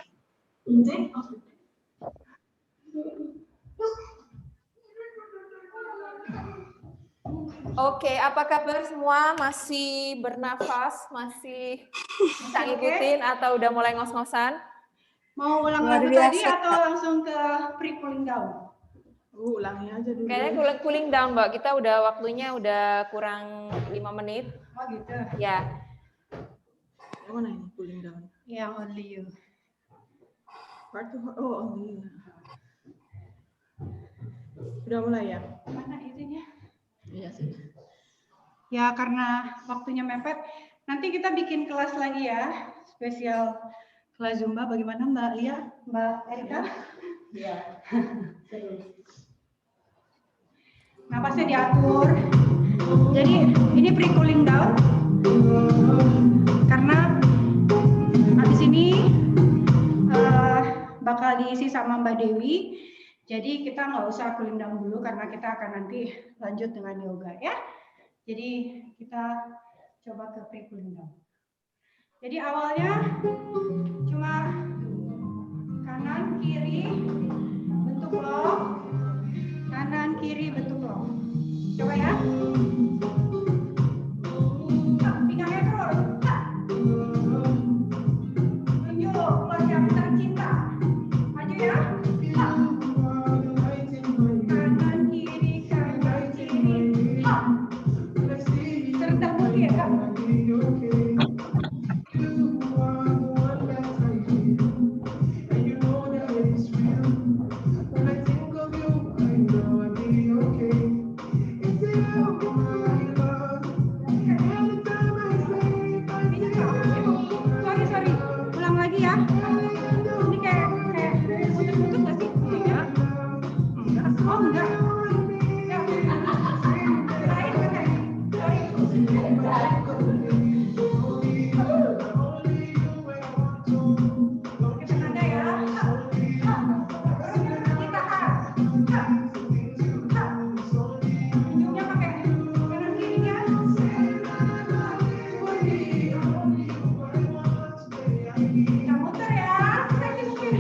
Oke, apa kabar semua? Masih bernafas? Masih bisa ngikutin atau udah mulai ngos-ngosan? Mau ulang lagu tadi atau langsung ke pre-cooling down? Ulangi aja dulu. Kayaknya cooling down, Mbak. Kita waktunya udah kurang 5 menit. Oh gitu. Ya. Yang mana ini cooling down? Yang only you. Only you. Udah mulai ya? Mana itunya? Iya sih. Ya karena waktunya mepet, nanti kita bikin kelas lagi ya, spesial kelas Zumba. Bagaimana Mbak Lia, Mbak Erika? Iya. Napasnya diatur. Jadi ini pre-cooling down. Karena habis ini bakal diisi sama Mbak Dewi. Jadi kita nggak usah cooling down dulu karena kita akan nanti lanjut dengan yoga ya. Jadi kita coba ke pre-cooling down. Jadi awalnya cuma kanan kiri bentuk lock, kanan kiri bentuk lock. Coba ya. Pinggangnya terus. Tunjuk keluarga tercinta. Maju ya. Kanan kiri kanan kiri. Serendah mungkin ya Kak. Sorry, ulang lagi ya. Ini kayak putus-putus nggak sih? Enggak. Oh enggak. Ya. Lain kan? Kita nada ya. Tunjuknya pakai kanan kirinya. Kita muter ya. Saya mungkin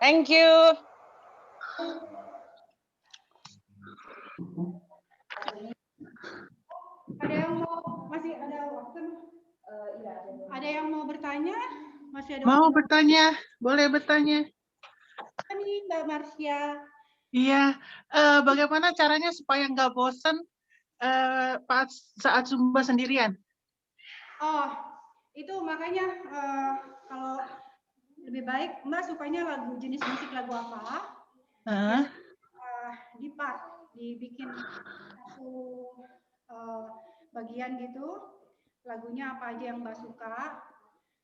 Thank you. Ada yang masih ada waktu? Ada yang mau bertanya? Masih ada Mau waktu? bertanya, boleh bertanya. Mbak Marsya. Iya, bagaimana caranya supaya nggak bosan pas saat Zumba sendirian? Oh, itu makanya kalau lebih baik Mbak sukanya lagu jenis musik lagu apa? Di part, dibikin satu bagian gitu, lagunya apa aja yang Mbak suka.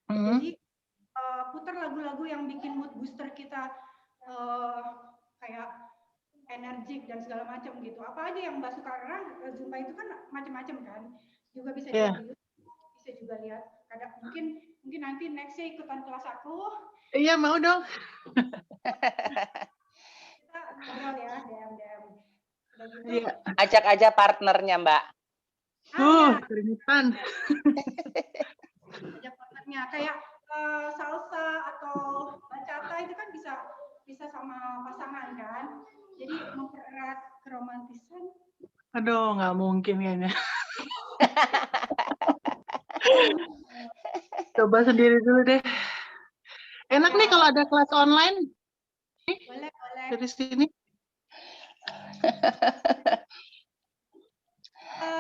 Jadi putar lagu-lagu yang bikin mood booster kita kayak energik dan segala macam gitu. Apa aja yang Mbak suka, karena Zumba itu kan macam-macam kan. Juga bisa lihat di YouTube, bisa juga lihat. Kadang mungkin nanti nextnya ikutan kelas aku. Iya, mau dong. Kita ngobrol ya, DM. Udah gitu. Iya. Ajak aja partnernya, Mbak. Keringetan. Ajak partnernya kayak salsa atau bachata itu kan bisa sama pasangan kan. Jadi mempererat keromantisan. Aduh, nggak mungkin kayaknya. Coba sendiri dulu deh. Enak nih kalau ada kelas online. Boleh. Dari sini.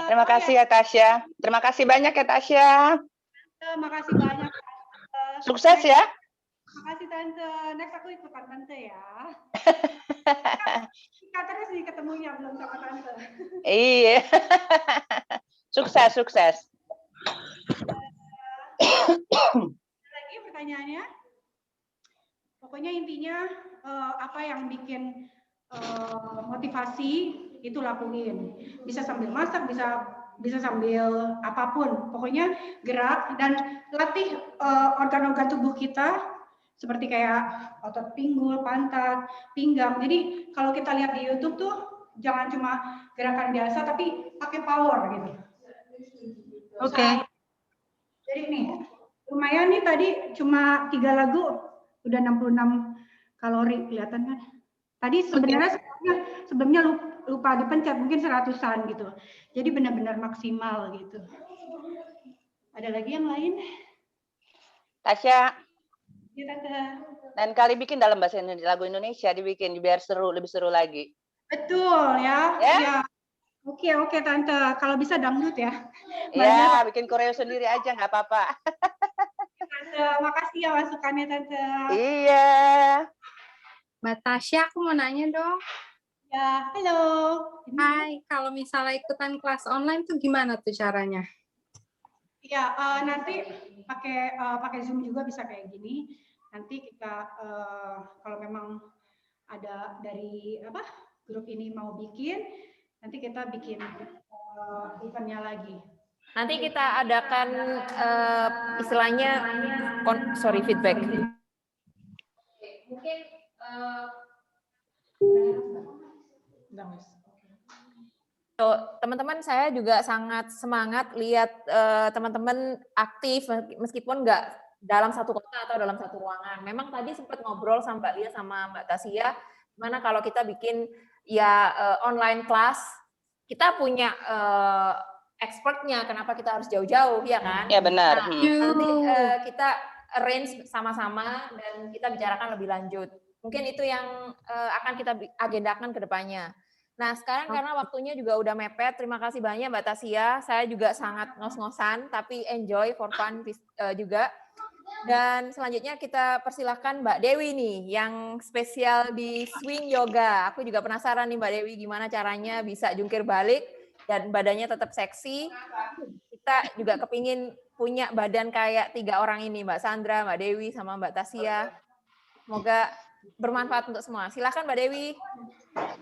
Terima kasih ya Tasya. Terima kasih banyak ya Tasya. Terima kasih banyak. Sukses ya. Makasih Tante. Next aku ikutan Tante ya. Kita terus nih ketemunya belum sama Tante. Iya. Sukses. Lagi pertanyaannya? Pokoknya intinya apa yang bikin motivasi itu lakuin. Bisa sambil masak, bisa sambil apapun. Pokoknya gerak dan latih organ-organ tubuh kita seperti kayak otot pinggul, pantat, pinggang. Jadi kalau kita lihat di YouTube tuh jangan cuma gerakan biasa tapi pakai power gitu. Oke. Jadi nih lumayan nih tadi cuma 3 lagu udah 66 kalori, kelihatan kan? Tadi sebenarnya sebelumnya lupa dipencet, mungkin 100-an gitu. Jadi benar-benar maksimal gitu. Ada lagi yang lain? Tasya. Ya, Tante. Dan kali bikin dalam bahasa Indonesia, lagu Indonesia dibikin biar seru, lebih seru lagi. Betul ya. Ya. Oke Tante. Kalau bisa dangdut ya. Iya, bikin koreo sendiri aja nggak apa-apa. Tante, makasih ya masukannya Tante. Iya. Mbak Tasya, aku mau nanya dong. Ya, halo. Hai, kalau misalnya ikutan kelas online tuh gimana tuh caranya? Ya, nanti pakai Zoom juga bisa kayak gini. Nanti kita kalau memang ada dari grup ini mau bikin, nanti kita bikin eventnya lagi. Nanti kita adakan istilahnya feedback. Mungkin teman-teman, saya juga sangat semangat lihat teman-teman aktif meskipun nggak dalam satu kota atau dalam satu ruangan. Memang tadi sempat ngobrol sama Mbak Lia sama Mbak Tasya, gimana kalau kita bikin online class, kita punya expertnya, kenapa kita harus jauh-jauh, ya kan? Ya benar. Nah, nanti kita arrange sama-sama dan kita bicarakan lebih lanjut. Mungkin itu yang akan kita agendakan ke depannya. Nah, sekarang karena waktunya juga udah mepet, terima kasih banyak Mbak Tasya. Saya juga sangat ngos-ngosan, tapi enjoy for fun juga. Dan selanjutnya kita persilahkan Mbak Dewi nih, yang spesial di swing yoga. Aku juga penasaran nih Mbak Dewi, gimana caranya bisa jungkir balik dan badannya tetap seksi. Kita juga kepingin punya badan kayak 3 orang ini, Mbak Sandra, Mbak Dewi, sama Mbak Tasya. Semoga bermanfaat untuk semua. Silakan Mbak Dewi.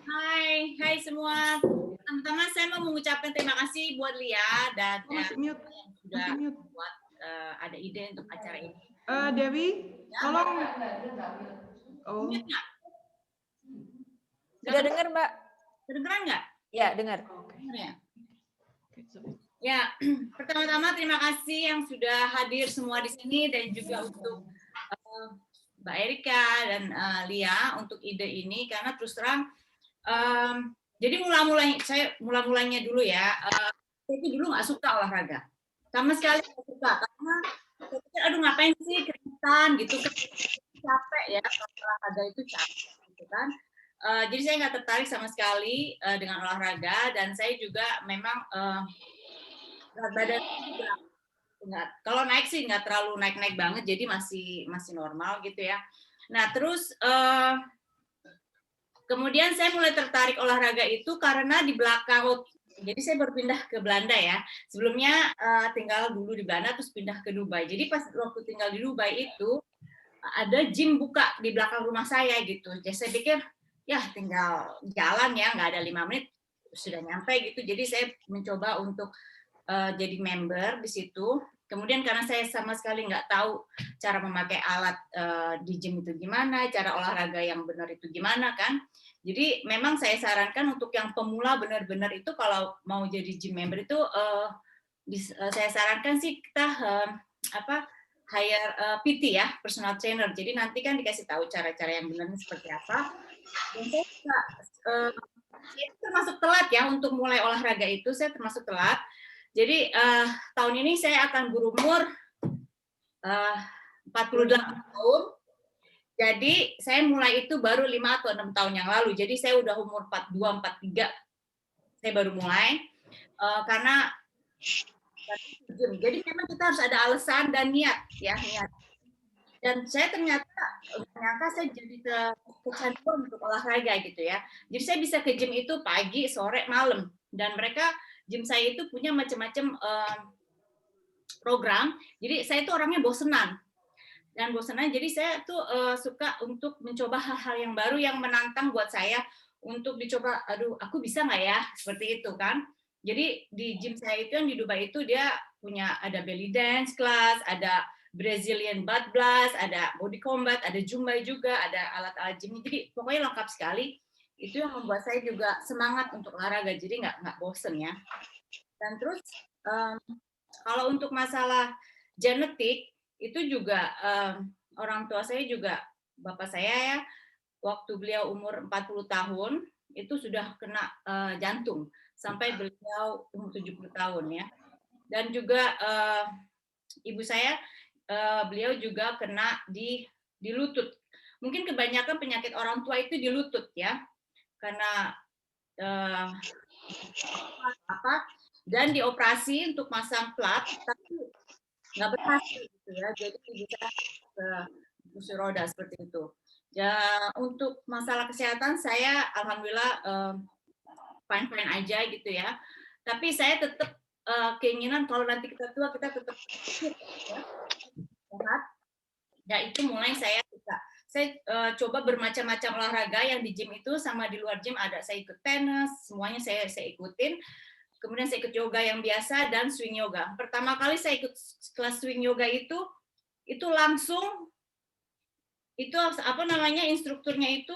Hai semua. Pertama-tama saya mau mengucapkan terima kasih buat Lia dan yang sudah buat ada ide untuk acara ini. Dewi, tolong. Oh. Sudah dengar Mbak? Kedengeran nggak? Ya, dengar. Ya, pertama-tama terima kasih yang sudah hadir semua di sini dan juga untuk Mbak Erika dan Lia untuk ide ini, karena terus terang jadi mulanya dulu ya, saya itu dulu nggak suka olahraga sama sekali, nggak suka, karena saya pikir aduh ngapain sih keringetan gitu kan, capek ya, olahraga itu capek gitu kan. Jadi saya nggak tertarik sama sekali dengan olahraga, dan saya juga memang berat badan juga nggak, kalau naik sih nggak terlalu naik-naik banget, jadi masih normal gitu ya. Nah terus kemudian saya mulai tertarik olahraga itu karena di belakang, jadi saya berpindah ke Belanda ya. Sebelumnya tinggal dulu di Belanda, terus pindah ke Dubai. Jadi pas waktu tinggal di Dubai itu ada gym buka di belakang rumah saya gitu. Jadi saya pikir ya tinggal jalan ya, nggak ada 5 menit sudah nyampe gitu. Jadi saya mencoba untuk jadi member di situ. Kemudian karena saya sama sekali nggak tahu cara memakai alat di gym itu gimana, cara olahraga yang benar itu gimana kan. Jadi memang saya sarankan untuk yang pemula benar-benar itu kalau mau jadi gym member itu saya sarankan sih kita hire PT ya, personal trainer. Jadi nanti kan dikasih tahu cara-cara yang benar seperti apa. Dan saya termasuk telat ya untuk mulai olahraga itu, saya termasuk telat. Jadi tahun ini saya akan berumur 48 tahun. Jadi saya mulai itu baru 5 atau 6 tahun yang lalu. Jadi saya udah umur 42, 43. Saya baru mulai karena jadi memang kita harus ada alasan dan niat ya, niat. Dan saya ternyata menyangka saya jadi kecanduan untuk olahraga gitu ya. Jadi saya bisa ke gym itu pagi, sore, malam. Dan mereka gym saya itu punya macam-macam program. Jadi saya itu orangnya bosenan. Dan bosenan, jadi saya tuh suka untuk mencoba hal-hal yang baru yang menantang buat saya untuk dicoba. Aduh, aku bisa nggak ya? Seperti itu kan. Jadi di gym saya itu yang di Dubai itu dia punya ada belly dance class, ada Brazilian butt blast, ada body combat, ada Zumba juga, ada alat-alat gym. Jadi pokoknya lengkap sekali. Itu yang membuat saya juga semangat untuk olahraga. Jadi nggak bosen ya. Dan terus kalau untuk masalah genetik itu juga orang tua saya juga, bapak saya ya, waktu beliau umur 40 tahun itu sudah kena jantung sampai beliau umur 70 tahun ya. Dan juga ibu saya, beliau juga kena di lutut. Mungkin kebanyakan penyakit orang tua itu di lutut ya, karena dan dioperasi untuk masang plat, tapi nggak berhasil gitu ya, jadi bisa ke kursi roda seperti itu. Ya untuk masalah kesehatan saya alhamdulillah fine aja gitu ya. Tapi saya tetap keinginan kalau nanti kita tua kita tetap sehat. Ya itu mulai saya coba bermacam-macam olahraga yang di gym itu sama di luar gym ada. Saya ikut tenis, semuanya saya ikutin. Kemudian saya ikut yoga yang biasa dan swing yoga. Pertama kali saya ikut kelas swing yoga itu langsung itu instrukturnya itu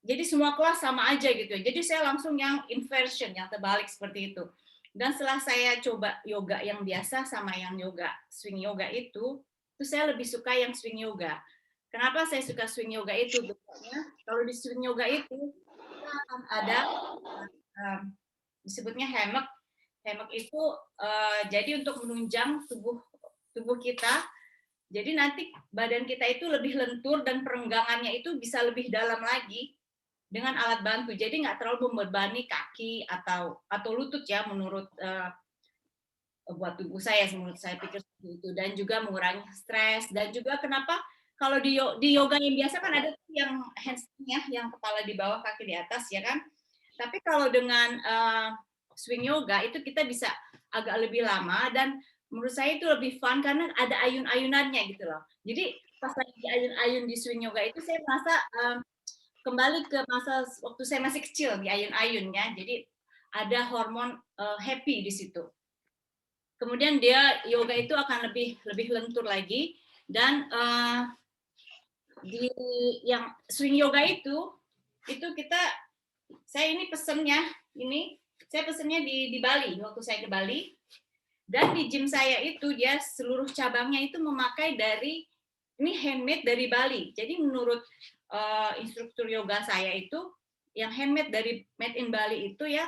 jadi semua kelas sama aja gitu. Jadi saya langsung yang inversion, yang terbalik seperti itu. Dan setelah saya coba yoga yang biasa sama yang yoga swing yoga itu saya lebih suka yang swing yoga. Kenapa saya suka swing yoga itu? Biasanya kalau di swing yoga itu kita akan ada disebutnya hammock. Hammock itu jadi untuk menunjang tubuh kita. Jadi nanti badan kita itu lebih lentur dan perenggangannya itu bisa lebih dalam lagi dengan alat bantu. Jadi nggak terlalu membebani kaki atau lutut ya menurut buat tubuh saya, menurut saya pikir seperti itu. Dan juga mengurangi stres. Dan juga kenapa kalau di yoga yang biasa kan ada yang handstand-nya, yang kepala di bawah, kaki di atas ya kan. Tapi kalau dengan swing yoga itu kita bisa agak lebih lama dan menurut saya itu lebih fun karena ada ayun-ayunannya gitu loh. Jadi pas lagi ayun-ayun di swing yoga itu saya merasa kembali ke masa waktu saya masih kecil di ayun-ayun ya. Jadi ada hormon happy di situ. Kemudian yoga itu akan lebih lentur lagi dan di yang swing yoga itu saya ini pesennya di Bali waktu saya ke Bali, dan di gym saya itu dia seluruh cabangnya itu memakai ini handmade dari Bali. Jadi menurut instruktur yoga saya itu yang handmade dari made in Bali itu ya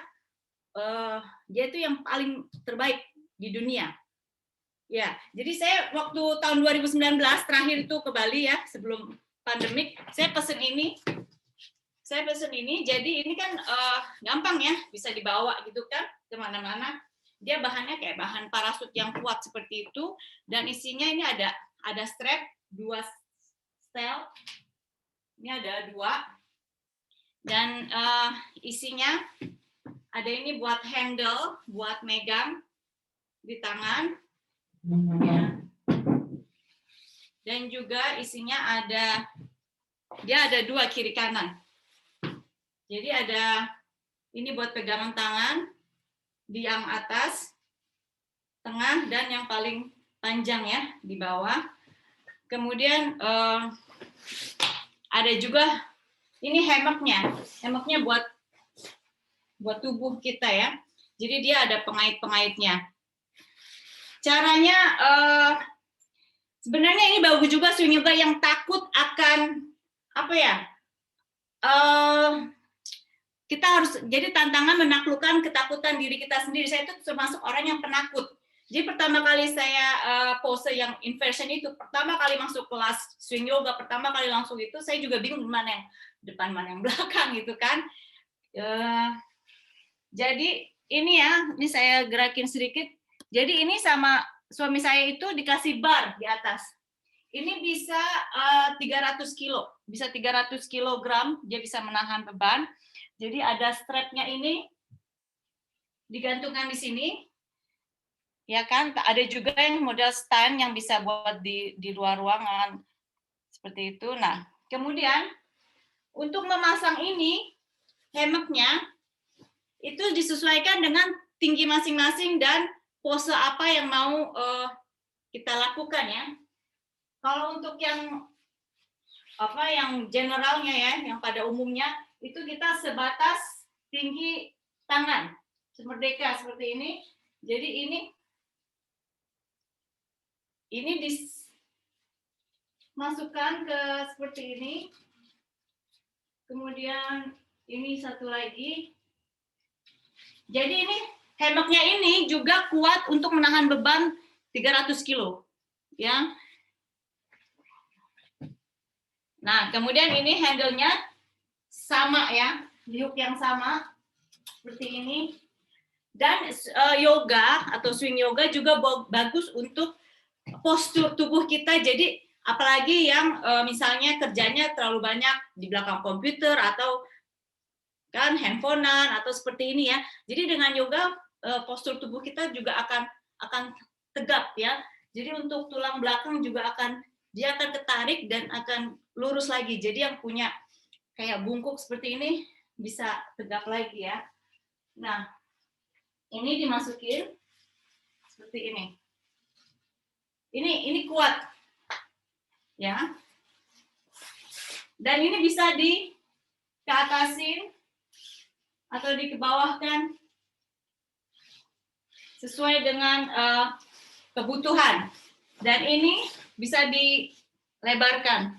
dia itu yang paling terbaik di dunia. Ya, jadi saya waktu tahun 2019 terakhir itu ke Bali ya sebelum pandemik, saya pesen ini. saya pesen ini, jadi ini kan gampang ya, bisa dibawa gitu kan kemana-mana. Dia bahannya kayak bahan parasut yang kuat seperti itu, dan isinya ini ada strap 2 stel, ini ada 2, dan isinya ada ini buat handle, buat megang di tangan, dan juga isinya dia ada 2 kiri kanan. Jadi ada ini buat pegangan tangan di yang atas, tengah, dan yang paling panjang ya di bawah. Kemudian ada juga ini hemaknya buat tubuh kita ya. Jadi dia ada pengait-pengaitnya. Caranya sebenarnya ini bagus juga swing yoga yang takut akan apa ya? Kita harus, jadi tantangan menaklukkan ketakutan diri kita sendiri. Saya itu termasuk orang yang penakut. Jadi pertama kali saya pose yang inversion itu, pertama kali masuk kelas swing yoga, pertama kali langsung itu, saya juga bingung mana yang depan, mana yang belakang gitu kan. Jadi ini ya, ini saya gerakin sedikit. Jadi ini sama suami saya itu dikasih bar di atas. Ini bisa 300 kilo, bisa 300 kilogram, dia bisa menahan beban. Jadi ada strapnya ini digantungkan di sini, ya kan? Ada juga yang model stand yang bisa buat di luar ruangan seperti itu. Nah, kemudian untuk memasang ini hemaknya itu disesuaikan dengan tinggi masing-masing dan pose apa yang mau kita lakukan ya. Kalau untuk yang generalnya ya, yang pada umumnya itu kita sebatas tinggi tangan, merdeka seperti ini. Jadi ini dimasukkan ke seperti ini. Kemudian ini satu lagi. Jadi ini hemaknya ini juga kuat untuk menahan beban 300 kilo, ya. Nah, kemudian ini handle-nya sama ya, hook yang sama seperti ini. Dan yoga atau swing yoga juga bagus untuk postur tubuh kita. Jadi apalagi yang misalnya kerjanya terlalu banyak di belakang komputer atau kan handphonean atau seperti ini ya. Jadi dengan yoga postur tubuh kita juga akan tegap ya. Jadi untuk tulang belakang juga dia akan ketarik dan akan lurus lagi. Jadi yang punya kayak bungkuk seperti ini bisa tegap lagi ya. Nah, ini dimasukin seperti ini. Ini kuat. Ya. Dan ini bisa dikeatasin atau dikebawahkan sesuai dengan kebutuhan. Dan ini bisa dilebarkan.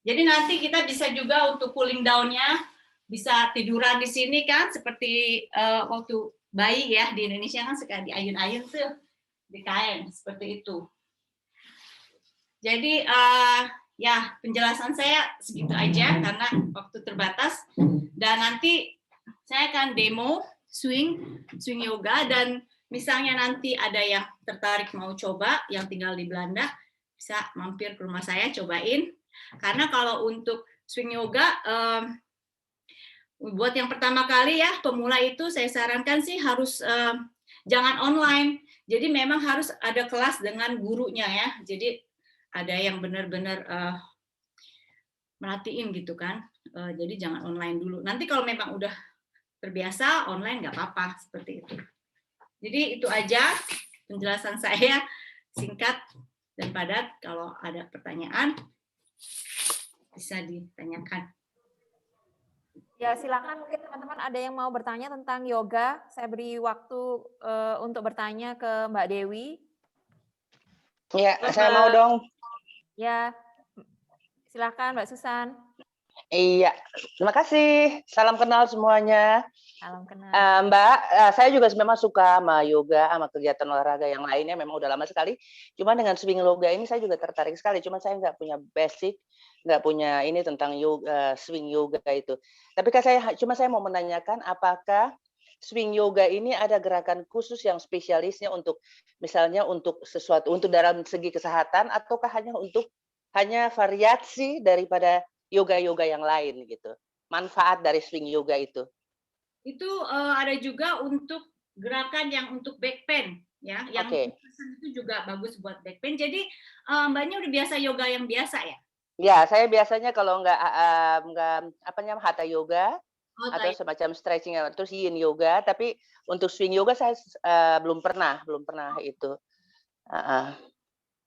Jadi nanti kita bisa juga untuk cooling down-nya bisa tiduran di sini kan seperti waktu bayi ya di Indonesia kan suka diayun-ayun tuh di kain seperti itu. Jadi ya penjelasan saya segitu aja karena waktu terbatas, dan nanti saya akan demo swing yoga, dan misalnya nanti ada yang tertarik mau coba yang tinggal di Belanda bisa mampir ke rumah saya cobain. Karena kalau untuk swing yoga buat yang pertama kali ya pemula itu saya sarankan sih harus jangan online. Jadi memang harus ada kelas dengan gurunya ya. Jadi ada yang benar-benar merhatiin gitu kan. Jadi jangan online dulu. Nanti kalau memang udah terbiasa online nggak apa-apa seperti itu. Jadi itu aja penjelasan saya, singkat dan padat. Kalau ada pertanyaan bisa ditanyakan. Ya, silakan, mungkin teman-teman ada yang mau bertanya tentang yoga. Saya beri waktu untuk bertanya ke Mbak Dewi. Ya, saya mau dong. Ya, silakan Mbak Susan. Iya, terima kasih. Salam kenal semuanya. Salam kenal. Mbak, saya juga memang suka sama yoga, sama kegiatan olahraga yang lainnya, memang udah lama sekali. Cuma dengan swing yoga ini saya juga tertarik sekali. Cuma saya nggak punya basic, nggak punya ini tentang yoga, swing yoga itu. Tapi saya mau menanyakan, apakah swing yoga ini ada gerakan khusus yang spesialisnya untuk, misalnya untuk sesuatu, untuk dalam segi kesehatan, ataukah hanya variasi daripada yoga-yoga yang lain gitu? Manfaat dari swing yoga itu? Itu ada juga untuk gerakan yang untuk back pain ya, yang itu juga bagus buat back pain. Jadi Mbaknya udah biasa yoga yang biasa ya? Ya, saya biasanya kalau nggak hatha yoga atau semacam stretching terus yin yoga, tapi untuk swing yoga saya belum pernah itu.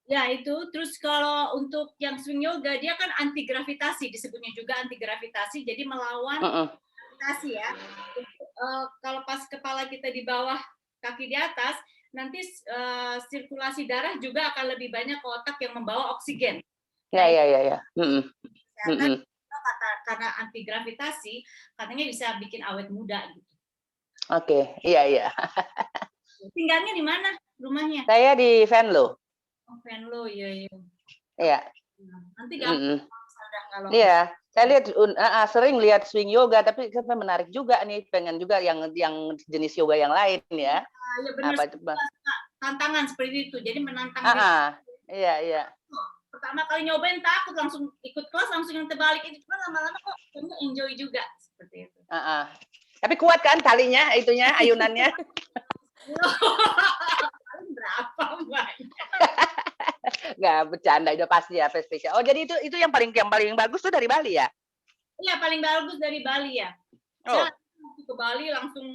Ya itu, terus kalau untuk yang swing yoga dia kan anti gravitasi, disebutnya juga anti gravitasi, jadi melawan gravitasi ya. Kalau pas kepala kita di bawah, kaki di atas, nanti sirkulasi darah juga akan lebih banyak ke otak yang membawa oksigen. Ya. Karena anti gravitasi, katanya bisa bikin awet muda gitu. Oke, iya. Tinggalnya di mana rumahnya? Saya di Venlo. Oh, Venlo, iya. Iya. Nanti gampang kalau. Iya, saya lihat sering lihat swing yoga, tapi kan menarik juga nih, pengen juga yang jenis yoga yang lain ya. Ya benar, tantangan seperti itu, jadi menantang. Iya. Pertama kali nyobain takut, langsung ikut kelas langsung yang terbalik itu, cuma lama-lama kok kayaknya enjoy juga seperti itu. Tapi kuat kan talinya, itunya, ayunannya? Berapa Mbak? Nggak bercanda, udah pasti ya spesial. Oh, jadi itu yang paling bagus tuh dari Bali ya? Iya, paling bagus dari Bali ya. Saya ke Bali langsung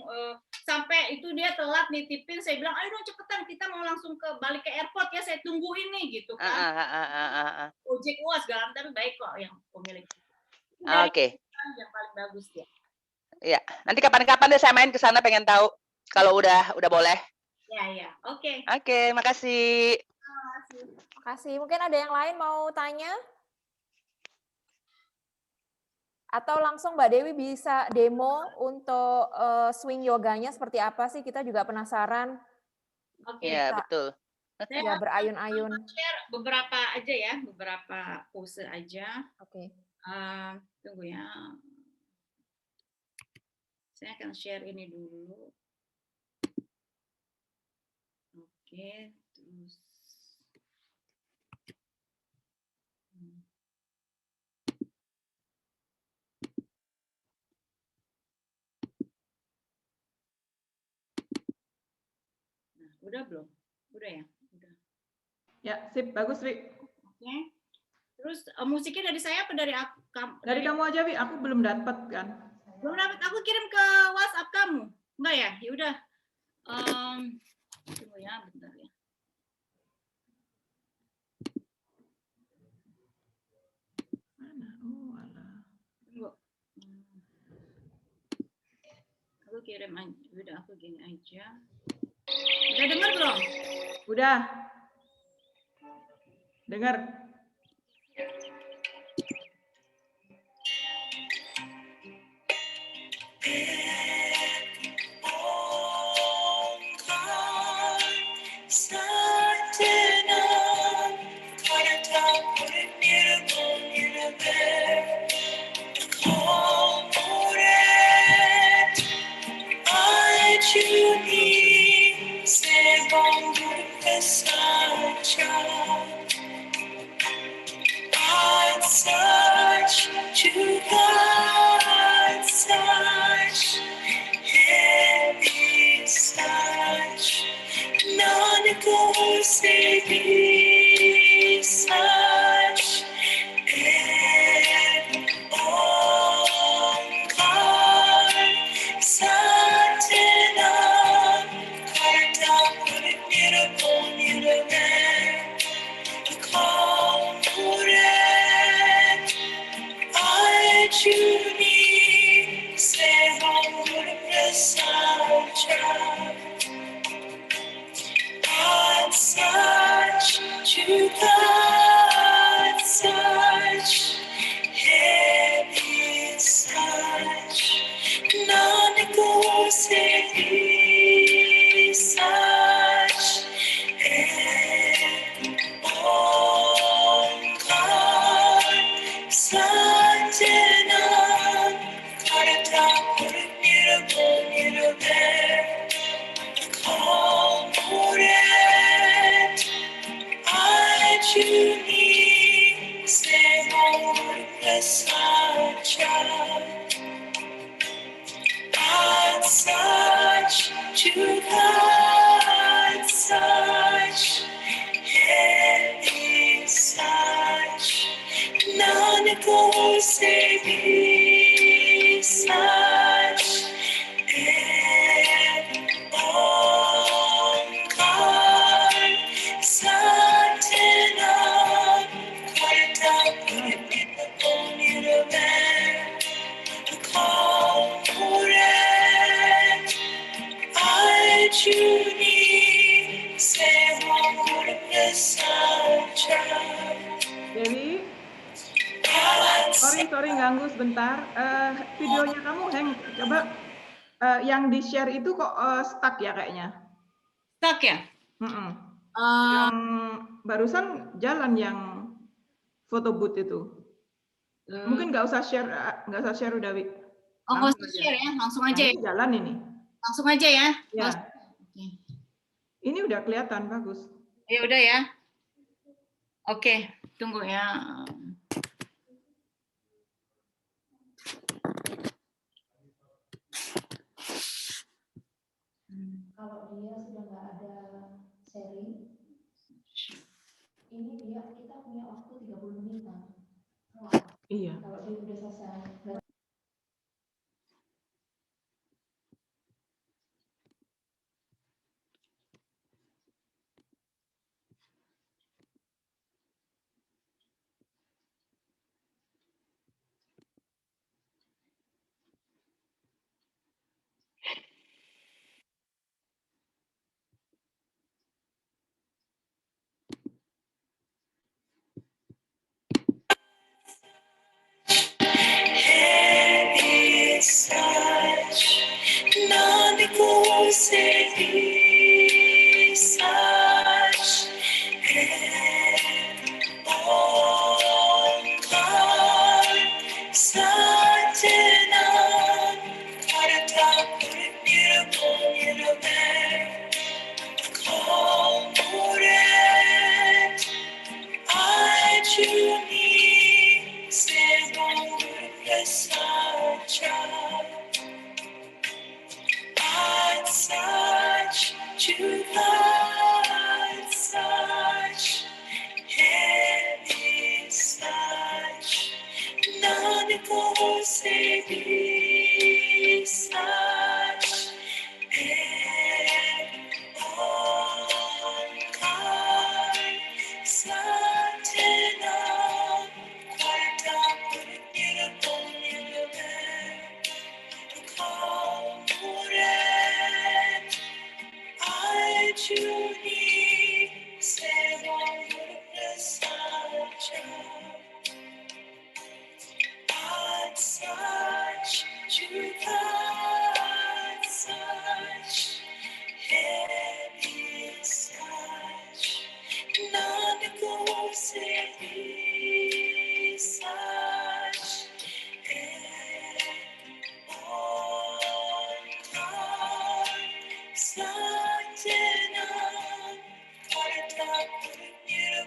sampai itu dia telat nitipin, saya bilang ayo dong cepetan, kita mau langsung balik ke airport ya, saya tungguin nih gitu kan. Ojek segala, tapi baik kok yang pemilik. Oke. Yang paling bagus ya. Iya, nanti kapan-kapan deh saya main ke sana, pengen tahu kalau udah boleh. Ya. Oke. Oke, makasih. Makasih. Mungkin ada yang lain mau tanya? Atau langsung Mbak Dewi bisa demo untuk swing yoganya seperti apa sih? Kita juga penasaran. Oke. Iya, betul. Ya, berayun-ayun. Share beberapa aja ya, beberapa pose aja. Oke. Tunggu ya. Saya akan share ini dulu. Oke, terus. Nah, udah belum? Udah ya? Udah. Ya, sip, bagus, Wi. Oke. Terus musiknya dari saya apa dari aku? Dari kamu aja, Wi. Aku belum dapat kan. Belum dapat. Aku kirim ke WhatsApp kamu. Enggak ya? Ya udah. Tunggu ya, bentar ya. Mana? Oh, alah. Tunggu. Aku kirim aja. Udah, aku gini aja. Udah dengar belum? Udah. Dengar. Non-negotiable. Ajuni Semur Sacha God such to God such Heavy such None goes be such and all God Satanam Kartam Puniruvan Call Ajuni Semur Sacha. Dewi, sorry ganggu sebentar. Videonya kamu hang, coba yang di share itu kok stuck ya kayaknya. Stuck ya? Yang barusan jalan yang foto booth itu. Mungkin nggak usah share udah, Wi. Oh, nggak usah share ya, langsung aja. Ini jalan ini. Langsung aja ya. Ya. Ini udah kelihatan bagus. Ya udah ya. Oke, tunggu ya. Kalau dia sudah nggak ada sharing, ini kita punya waktu 30 menit kan? Iya. Kalau dia udah selesai. Heavy such none goes be such and all God Satanam Karata Puniruvan Call Ajuni Semur Sacha God such to God such Heavy such None goes be such and all God Satanam Kartam Puniruvan Call Ajuni Semur Sacha God such to God such Heavy such none goes be such and all God Satanam Karata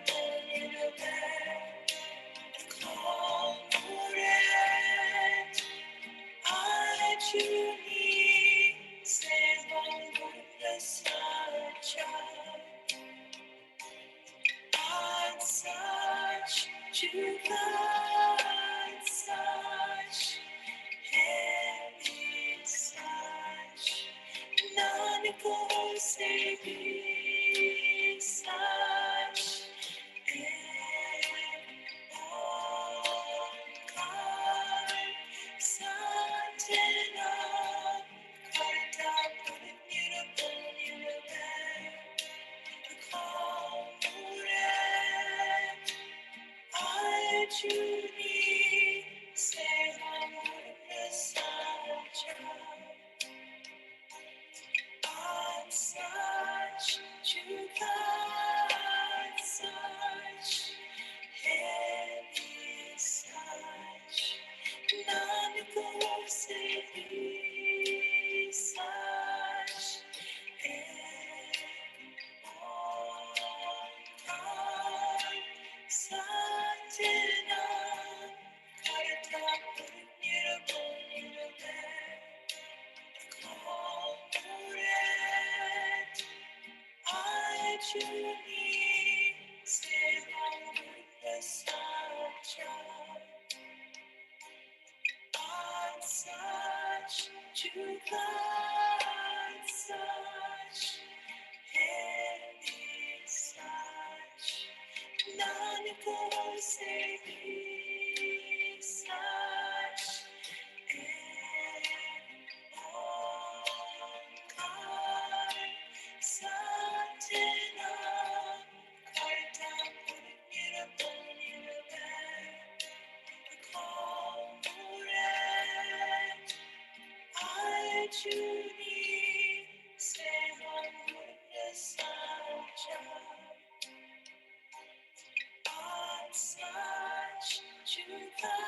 Puniruvan Call Ajuni Semur Sacha God such to God such Heavy such none goes be such and all God Satanam Karata Puniruvan Call Ajuni Semur Sacha God such to God such Heavy such none goes be such and all God Juni sedang bersaja on such juga such any such none goes such Juni sedang bersaja on such juga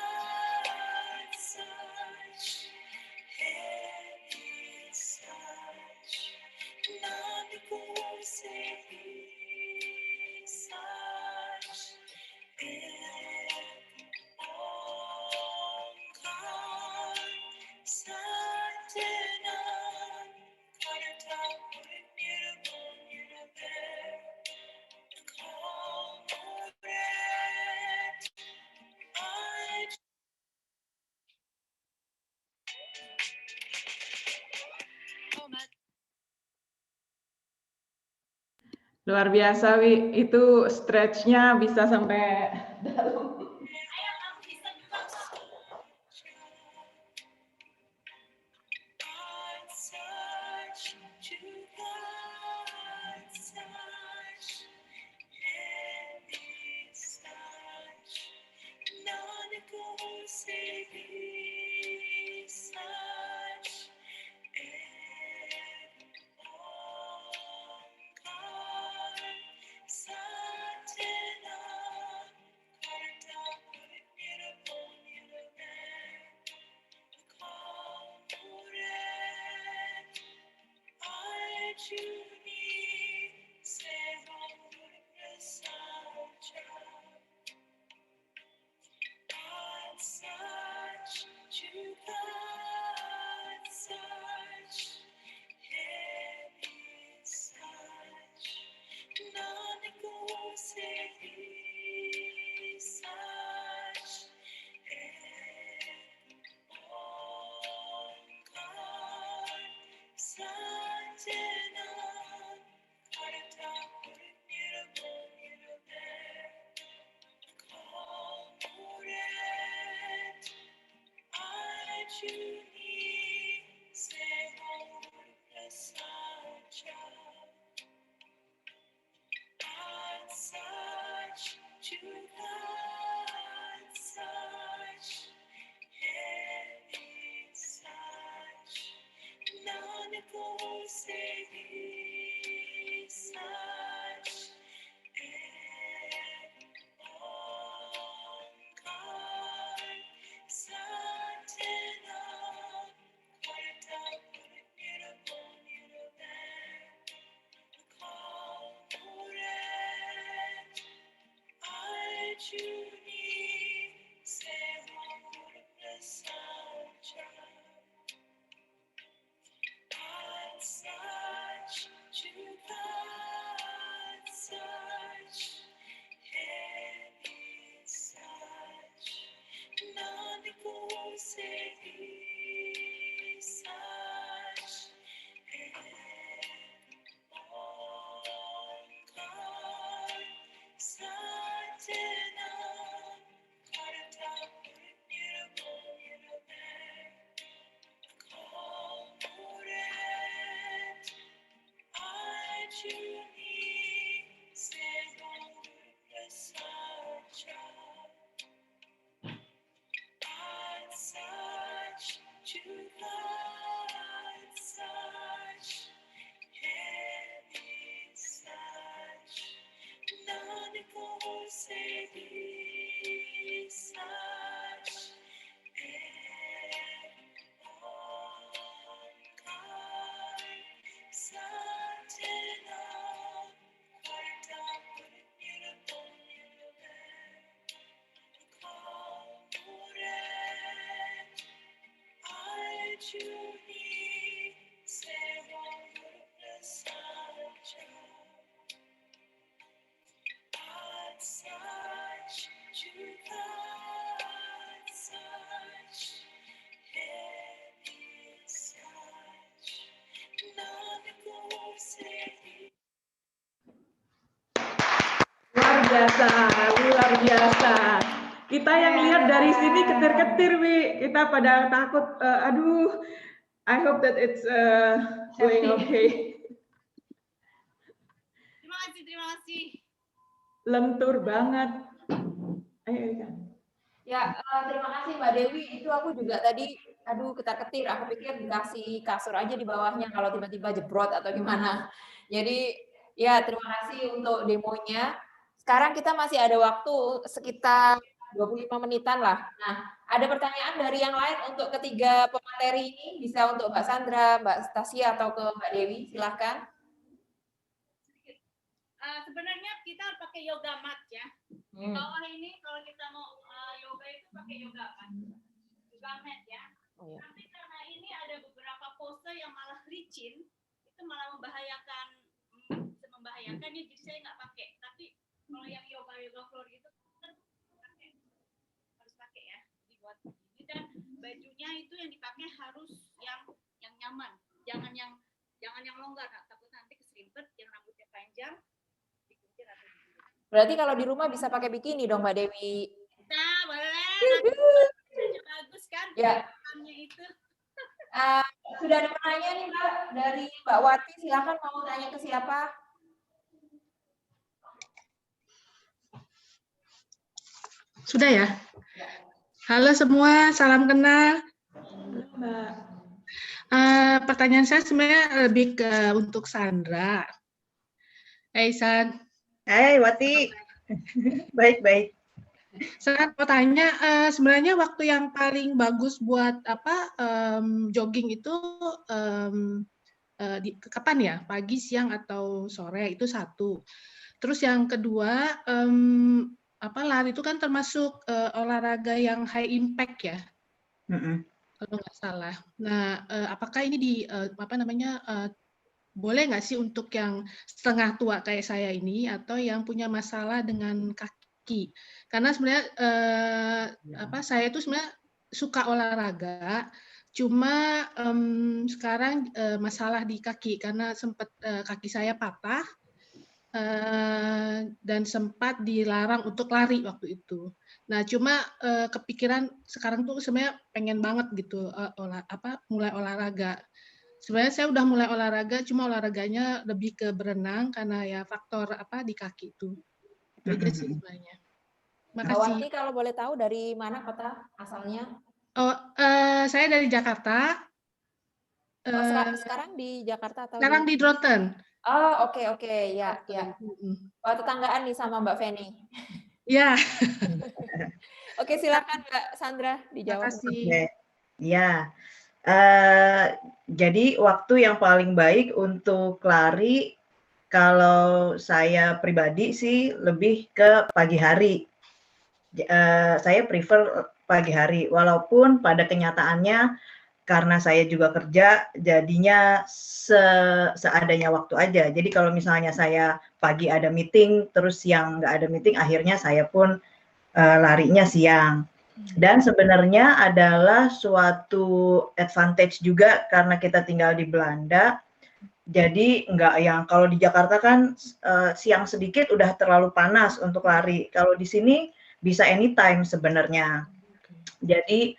such any such none goes such Luar biasa, Wi. Itu stretch-nya bisa sampai dalam. Juni sedang bersaja on such juga such any such none goes such Juni sedang bersaja on such juga such any such none goes such Juni sedang bersaja on such juga such any such none goes such Juni sedang bersaja on such juga such any such none goes such Juni sedang bersaja biasa, luar biasa. Kita yang lihat dari sini ketir-ketir, Wi. Kita pada takut, aduh, I hope that it's going okay. Terima kasih. Lentur banget. Ayo, Ika. Ya, terima kasih Mbak Dewi. Itu aku juga tadi, aduh ketar-ketir. Aku pikir dikasih kasur aja di bawahnya kalau tiba-tiba jebrot atau gimana. Jadi, ya terima kasih untuk demonya. Sekarang kita masih ada waktu sekitar 25 menitan lah. Nah, ada pertanyaan dari yang lain untuk ketiga pemateri ini. Bisa untuk Mbak Sandra, Mbak Stasia, atau ke Mbak Dewi. Silahkan. Sebenarnya kita pakai yoga mat ya. Di bawah ini kalau kita mau yoga itu pakai yoga mat ya. Tapi karena ini ada beberapa pose yang malah licin, itu malah membahayakan ya. Jadi saya nggak pakai. Tapi kalau yang yoga floor itu harus pakai ya. Dibuat ini dan bajunya itu yang dipakai harus yang nyaman. Jangan yang longgar. Takut nanti keserimpet yang rambutnya panjang. Berarti kalau di rumah bisa pakai bikini dong Mbak Dewi. Nah, boleh. Bagus kan? Ya. Itu. Sudah ada pertanyaan nih Mbak dari Mbak Wati. Silakan mau tanya ke siapa? Sudah ya? Halo semua, salam kenal. Mbak. Pertanyaan saya sebenarnya lebih ke untuk Sandra. Hai San. Hai Wati. Baik. Saya mau tanya, sebenarnya waktu yang paling bagus buat jogging itu kapan ya? Pagi, siang, atau sore? Itu satu. Terus yang kedua, lari itu kan termasuk olahraga yang high impact ya, kalau nggak salah. Nah, apakah ini boleh nggak sih untuk yang setengah tua kayak saya ini atau yang punya masalah dengan kaki? Karena sebenarnya saya itu sebenarnya suka olahraga, cuma sekarang masalah di kaki karena sempat kaki saya patah dan sempat dilarang untuk lari waktu itu. Nah, cuma kepikiran sekarang tuh sebenarnya pengen banget gitu mulai olahraga. Sebenarnya saya udah mulai olahraga, cuma olahraganya lebih ke berenang karena ya faktor di kaki itu. Itu aja sih sebenarnya. Makasih. Wati kalau boleh tahu dari mana kota asalnya? Oh, saya dari Jakarta. Sekarang di Jakarta atau sekarang di Droten. Oh, oke, ya. Wah, tetanggaan nih sama Mbak Feni. Ya. Oke, silakan Mbak Sandra dijawab. Terima kasih. Ya. Jadi waktu yang paling baik untuk lari kalau saya pribadi sih lebih ke pagi hari. Saya prefer pagi hari walaupun pada kenyataannya karena saya juga kerja jadinya seadanya waktu aja. Jadi kalau misalnya saya pagi ada meeting terus siang nggak ada meeting, akhirnya saya pun larinya siang. Dan sebenarnya adalah suatu advantage juga karena kita tinggal di Belanda. Jadi nggak yang kalau di Jakarta kan siang sedikit udah terlalu panas untuk lari. Kalau di sini bisa anytime sebenarnya. Jadi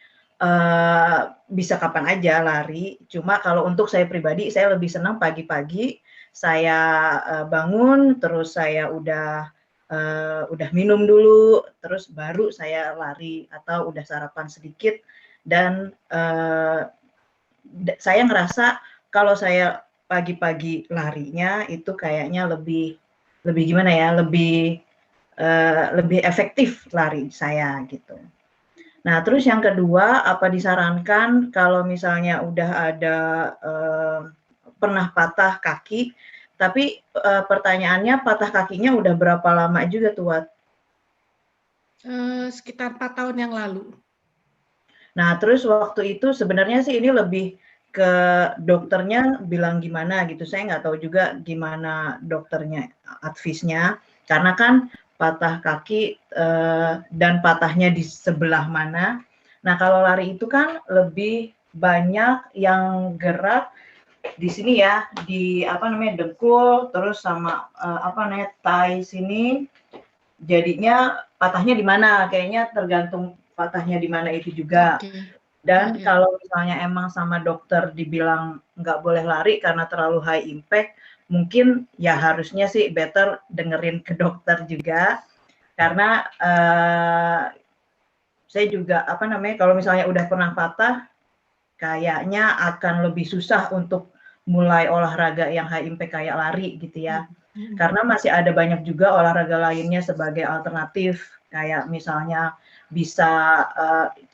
bisa kapan aja lari. Cuma kalau untuk saya pribadi saya lebih senang pagi-pagi. Saya bangun terus saya udah minum dulu, terus baru saya lari atau udah sarapan sedikit dan saya ngerasa kalau saya pagi-pagi larinya itu kayaknya lebih gimana ya, lebih efektif lari saya gitu. Nah terus yang kedua apa disarankan kalau misalnya udah ada pernah patah kaki. Tapi pertanyaannya patah kakinya udah berapa lama juga tuh, Wat? Sekitar 4 tahun yang lalu. Nah, terus waktu itu sebenarnya sih ini lebih ke dokternya bilang gimana gitu. Saya nggak tahu juga gimana dokternya, advice-nya. Karena kan patah kaki dan patahnya di sebelah mana. Nah, kalau lari itu kan lebih banyak yang gerak di sini ya, di dengkul terus sama thigh sini jadinya patahnya di mana, kayaknya tergantung patahnya di mana itu juga. Dan kalau misalnya emang sama dokter dibilang nggak boleh lari karena terlalu high impact, mungkin ya harusnya sih better dengerin ke dokter juga. Karena saya juga kalau misalnya udah pernah patah, kayaknya akan lebih susah untuk mulai olahraga yang high impact kayak lari gitu ya. Karena masih ada banyak juga olahraga lainnya sebagai alternatif, kayak misalnya bisa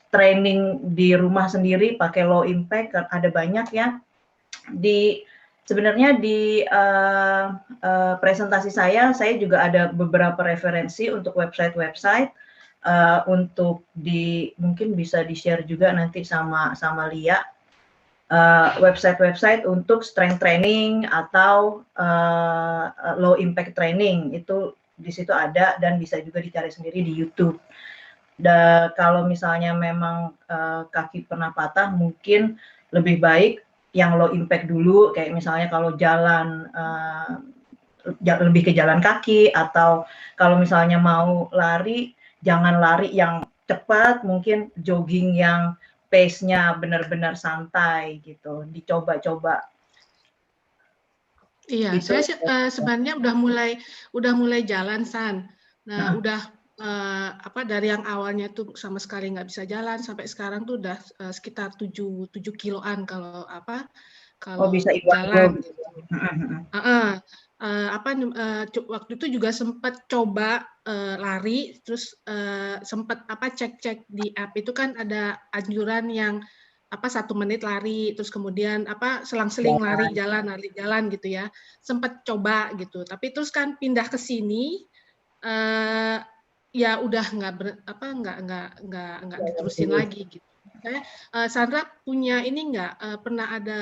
training di rumah sendiri pakai low impact, kan ada banyak ya. Sebenarnya di presentasi saya juga ada beberapa referensi untuk website-website untuk mungkin bisa di-share juga nanti sama Lia. Website-website untuk strength training atau low impact training itu di situ ada dan bisa juga dicari sendiri di YouTube. Kalau misalnya memang kaki pernah patah, mungkin lebih baik yang low impact dulu, kayak misalnya kalau jalan lebih ke jalan kaki, atau kalau misalnya mau lari, jangan lari yang cepat, mungkin jogging yang pace-nya benar-benar santai gitu, dicoba-coba. Iya, saya sebenarnya udah mulai jalan, San. Nah, udah dari yang awalnya tuh sama sekali nggak bisa jalan sampai sekarang tuh udah sekitar 7 kiloan kalau bisa jalan. Waktu itu juga sempat coba lari, terus sempat cek di app itu kan ada anjuran yang 1 menit lari, terus kemudian selang-seling lari jalan gitu ya. Sempat coba gitu, tapi terus kan pindah ke sini ya udah nggak diterusin lagi gitu. Sandra punya ini nggak pernah ada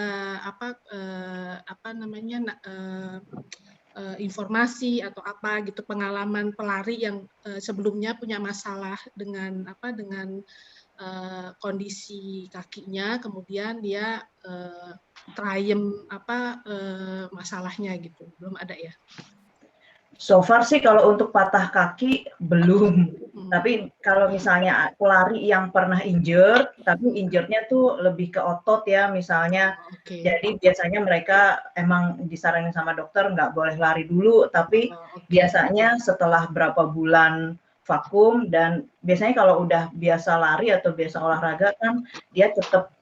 informasi atau gitu pengalaman pelari yang sebelumnya punya masalah dengan kondisi kakinya, kemudian dia triumph masalahnya gitu, belum ada ya? So far sih kalau untuk patah kaki belum, tapi kalau misalnya pelari yang pernah injured, tapi injurednya tuh lebih ke otot ya misalnya, jadi biasanya mereka emang disaranin sama dokter nggak boleh lari dulu, tapi biasanya setelah berapa bulan vakum, dan biasanya kalau udah biasa lari atau biasa olahraga kan dia tetap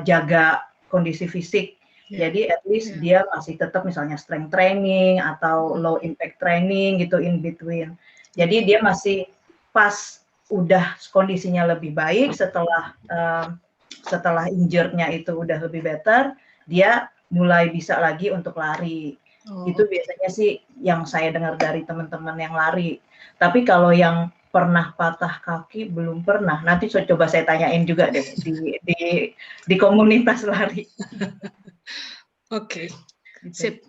jaga kondisi fisik. Jadi at least dia masih tetap misalnya strength training atau low impact training gitu in between. Jadi dia masih pas udah kondisinya lebih baik setelah injured-nya itu udah lebih better, dia mulai bisa lagi untuk lari. Itu biasanya sih yang saya dengar dari teman-teman yang lari. Tapi kalau yang pernah patah kaki belum pernah. Nanti coba saya tanyain juga deh di komunitas lari. Oke, sip.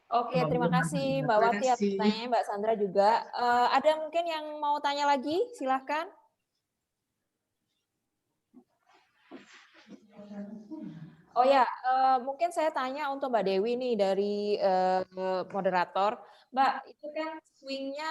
Oke, terima kasih Mbak Wati atas pertanyaannya, Mbak Sandra juga. Ada mungkin yang mau tanya lagi? Silahkan. Oh ya, mungkin saya tanya untuk Mbak Dewi nih dari moderator. Mbak, itu kan swing-nya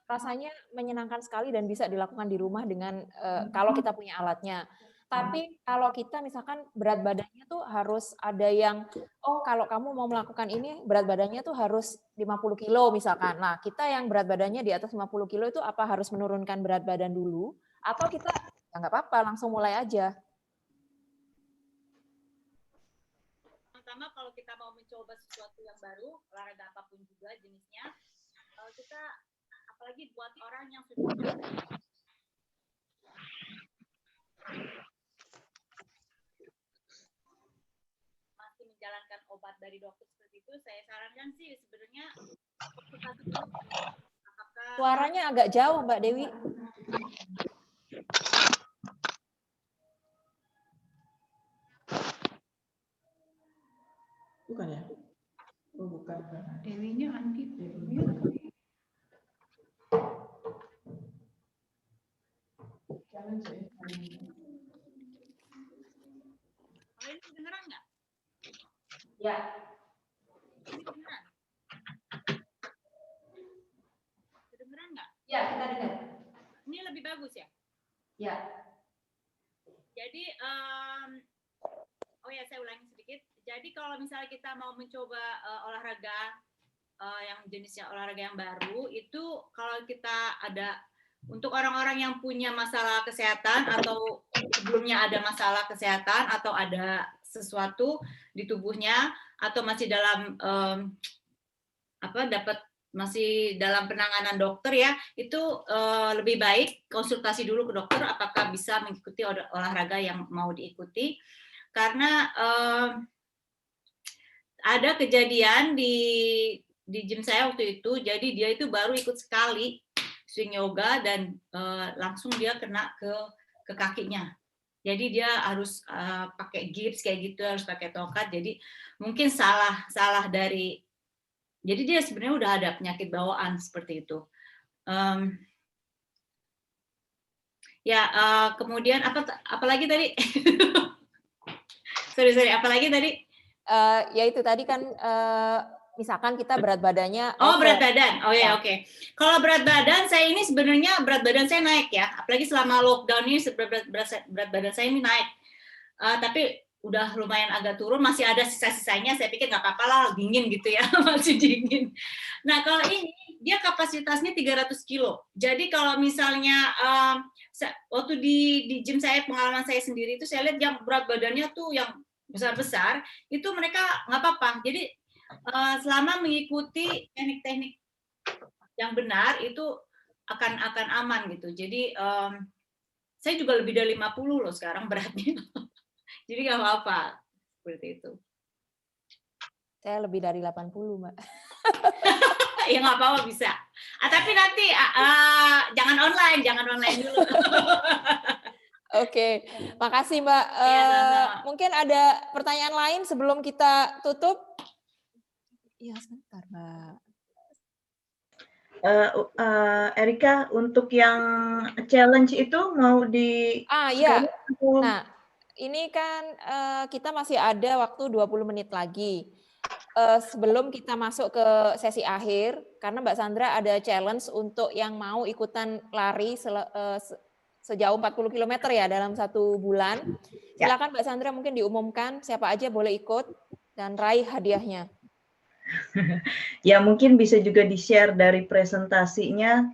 rasanya menyenangkan sekali dan bisa dilakukan di rumah dengan kalau kita punya alatnya. Tapi kalau kita misalkan berat badannya tuh harus ada yang, kalau kamu mau melakukan ini berat badannya tuh harus 50 kilo misalkan. Nah, kita yang berat badannya di atas 50 kilo itu apa harus menurunkan berat badan dulu? Atau kita, ya nggak apa-apa, langsung mulai aja? Pertama, kalau kita mau mencoba sesuatu yang baru, olahraga apapun juga jenisnya, kita apalagi buat orang yang sudah masih menjalankan obat dari dokter seperti itu, saya sarankan sih sebenarnya suaranya agak jauh, Mbak Dewi. Bukan ya? Oh, bukan. Dewinya Andi. kalian kedengeran nggak? Ya. Ini kedengeran? bagus ya? Ya. Jadi, oh ya saya ulangi sedikit. Jadi kalau misalnya kita mau mencoba olahraga yang jenisnya olahraga yang baru, itu kalau kita ada untuk orang-orang yang punya masalah kesehatan atau sebelumnya ada masalah kesehatan atau ada sesuatu di tubuhnya atau masih dalam masih dalam penanganan dokter ya, itu lebih baik konsultasi dulu ke dokter apakah bisa mengikuti olahraga yang mau diikuti. Karena ada kejadian di gym saya waktu itu, jadi dia itu baru ikut sekali swing yoga dan langsung dia kena ke kakinya. Jadi dia harus pakai gips kayak gitu, harus pakai tongkat. Jadi mungkin salah dari. Jadi dia sebenarnya udah ada penyakit bawaan seperti itu. Kemudian apa lagi tadi? sorry, apa lagi tadi? Ya itu tadi kan misalkan kita berat badannya berat badan. Oh ya, oke. Kalau berat badan saya ini sebenarnya berat badan saya naik ya. Apalagi selama lockdown ini berat badan saya ini naik. Tapi udah lumayan agak turun, masih ada sisa-sisanya, saya pikir nggak apa-apa lah, dingin gitu ya, masih dingin. Nah kalau ini, dia kapasitasnya 300 kilo. Jadi kalau misalnya, waktu di gym saya, pengalaman saya sendiri itu, saya lihat yang berat badannya tuh yang besar-besar, itu mereka nggak apa-apa. Jadi selama mengikuti teknik-teknik yang benar, itu akan aman gitu. Jadi saya juga lebih dari 50 loh sekarang beratnya. Jadi nggak apa-apa, seperti itu. Saya lebih dari 80, Mbak. Ya nggak apa-apa, bisa. Tapi nanti jangan online dulu. Oke, makasih Mbak. Mungkin ada pertanyaan lain sebelum kita tutup? Iya, sebentar Mbak. Erika, untuk yang challenge itu mau di... Iya. Nah, ini kan kita masih ada waktu 20 menit lagi. Sebelum kita masuk ke sesi akhir, karena Mbak Sandra ada challenge untuk yang mau ikutan lari sejauh 40 km ya dalam 1 bulan. Silakan Mbak Sandra mungkin diumumkan siapa aja boleh ikut dan raih hadiahnya. Ya mungkin bisa juga di-share dari presentasinya.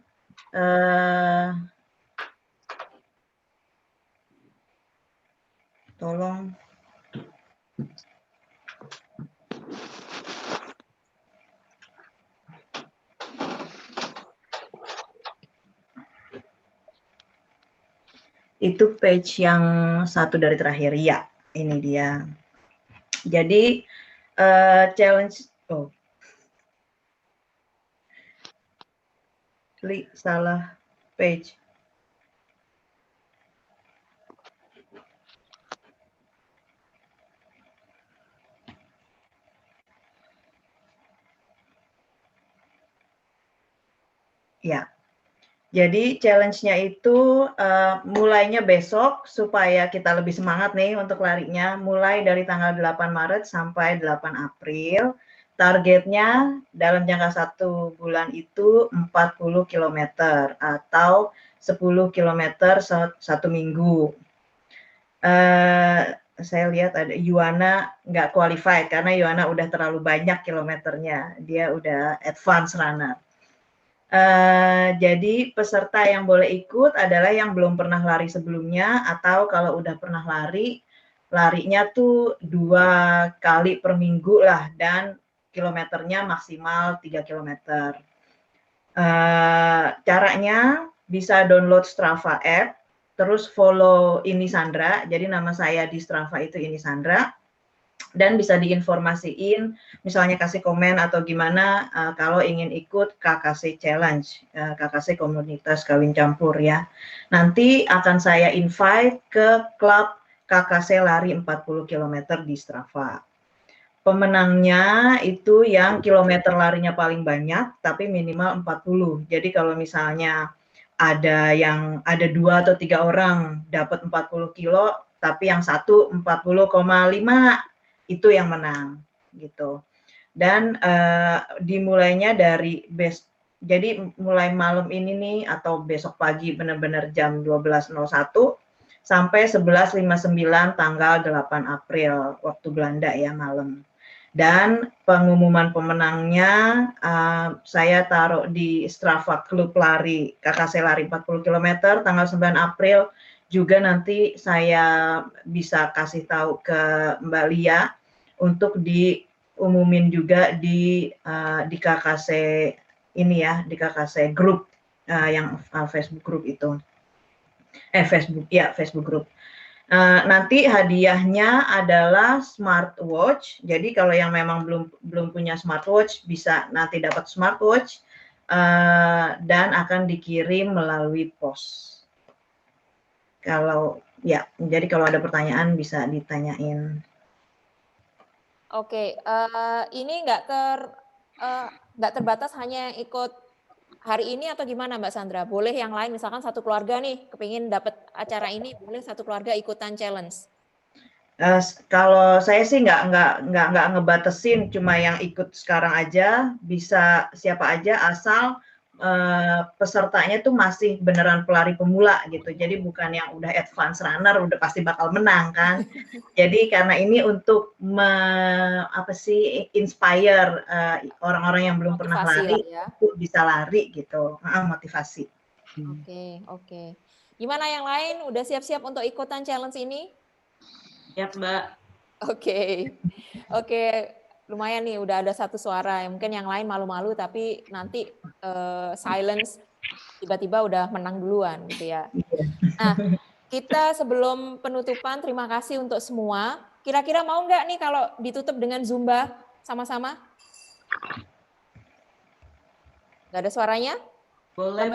Tolong. Itu page yang 1 dari terakhir. Ya, ini dia. Jadi challenge. Klik salah page. Ya, jadi challenge-nya itu mulainya besok supaya kita lebih semangat nih untuk larinya. Mulai dari tanggal 8 Maret sampai 8 April. Targetnya dalam jangka 1 bulan itu 40 km atau 10 km 1 minggu. Saya lihat ada Yuana nggak qualified karena Yuana udah terlalu banyak kilometernya. Dia udah advance runner. Jadi peserta yang boleh ikut adalah yang belum pernah lari sebelumnya atau kalau udah pernah larinya tuh 2 kali per minggu lah dan kilometernya maksimal 3 km. Caranya bisa download Strava app, terus follow Ini Sandra, jadi nama saya di Strava itu Ini Sandra. Dan bisa diinformasiin, misalnya kasih komen atau gimana kalau ingin ikut KKC Challenge, KKC Komunitas Kawin Campur ya. Nanti akan saya invite ke klub KKC Lari 40 km di Strava. Pemenangnya itu yang kilometer larinya paling banyak, tapi minimal 40. Jadi kalau misalnya ada 2 atau 3 orang dapat 40 kilo, tapi yang satu 40,5. Itu yang menang gitu. Dan dimulainya dari Jadi mulai malam ini nih atau besok pagi benar-benar jam 12.01 sampai 11.59 tanggal 8 April waktu Belanda ya malam. Dan pengumuman pemenangnya saya taruh di Strava Klub Lari KKC Lari 40 km tanggal 9 April. Juga nanti saya bisa kasih tahu ke Mbak Lia untuk diumumin juga di KKC ini ya, di KKC grup yang Facebook grup itu. Facebook grup. Nanti hadiahnya adalah smartwatch. Jadi kalau yang memang belum punya smartwatch bisa nanti dapat smartwatch dan akan dikirim melalui pos. Jadi kalau ada pertanyaan bisa ditanyain. Oke, ini nggak terbatas hanya yang ikut hari ini atau gimana Mbak Sandra? Boleh yang lain, misalkan satu keluarga nih kepingin dapat acara ini, boleh satu keluarga ikutan challenge? Kalau saya sih nggak ngebatasin, cuma yang ikut sekarang aja, bisa siapa aja asal pesertanya tuh masih beneran pelari pemula gitu. Jadi bukan yang udah advance runner udah pasti bakal menang kan. Jadi karena ini untuk inspire orang-orang yang belum pernah lari ya. untuk bisa lari gitu. Motivasi. Oke. Gimana yang lain? Udah siap-siap untuk ikutan challenge ini? Siap, Mbak. Oke. Lumayan nih, udah ada satu suara. Mungkin yang lain malu-malu, tapi nanti silence tiba-tiba udah menang duluan gitu ya. Nah, kita sebelum penutupan, terima kasih untuk semua. Kira-kira mau nggak nih kalau ditutup dengan Zumba sama-sama? Nggak ada suaranya? Boleh.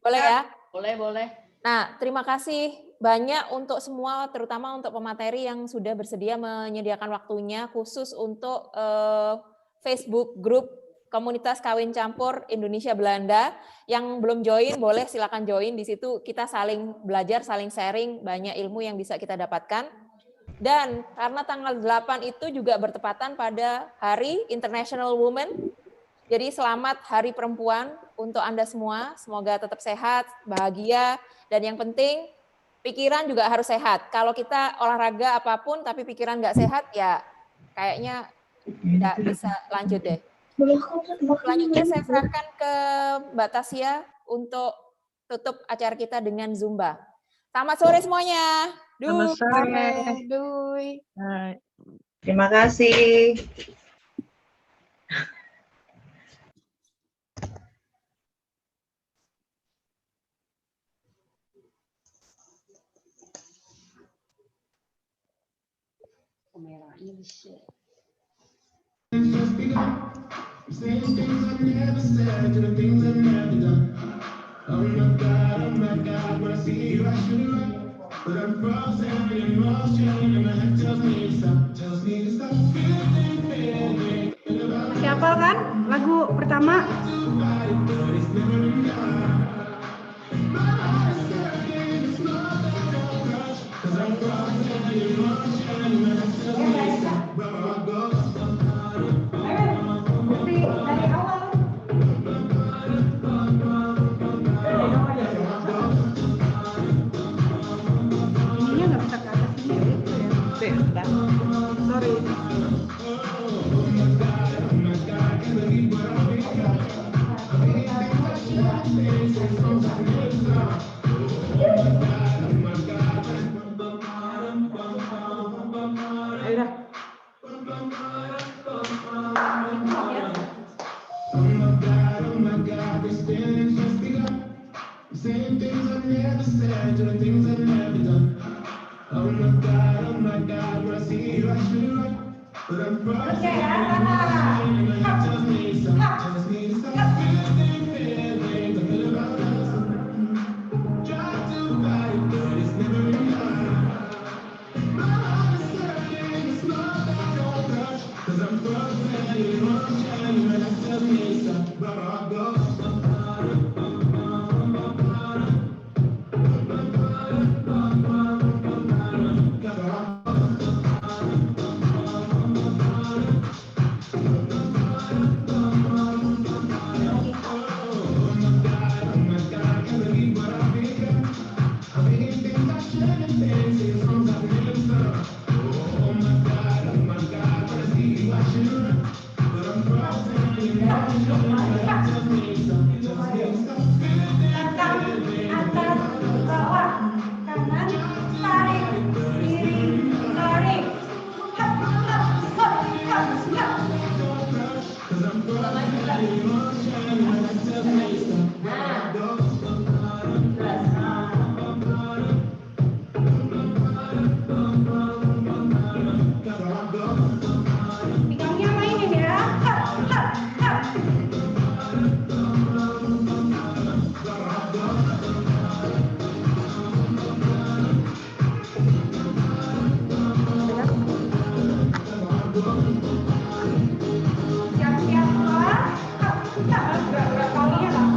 Boleh ya? Boleh. Nah, terima kasih banyak untuk semua, terutama untuk pemateri yang sudah bersedia menyediakan waktunya khusus untuk Facebook grup Komunitas Kawin Campur Indonesia Belanda. Yang belum join, boleh silakan join. Di situ kita saling belajar, saling sharing, banyak ilmu yang bisa kita dapatkan. Dan karena tanggal 8 itu juga bertepatan pada Hari International Women, jadi selamat Hari Perempuan untuk Anda semua. Semoga tetap sehat, bahagia, dan yang penting pikiran juga harus sehat. Kalau kita olahraga apapun tapi pikiran nggak sehat, ya kayaknya nggak bisa lanjut deh. Selanjutnya saya serahkan ke Mbak Tasya untuk tutup acara kita dengan Zumba. Selamat sore semuanya. Selamat sore. Dui. Terima kasih. Merahnya bisa. Masih hafal kan lagu pertama? Ininya nggak bisa ke atas ini. Sorry. Gerak kalinya lah.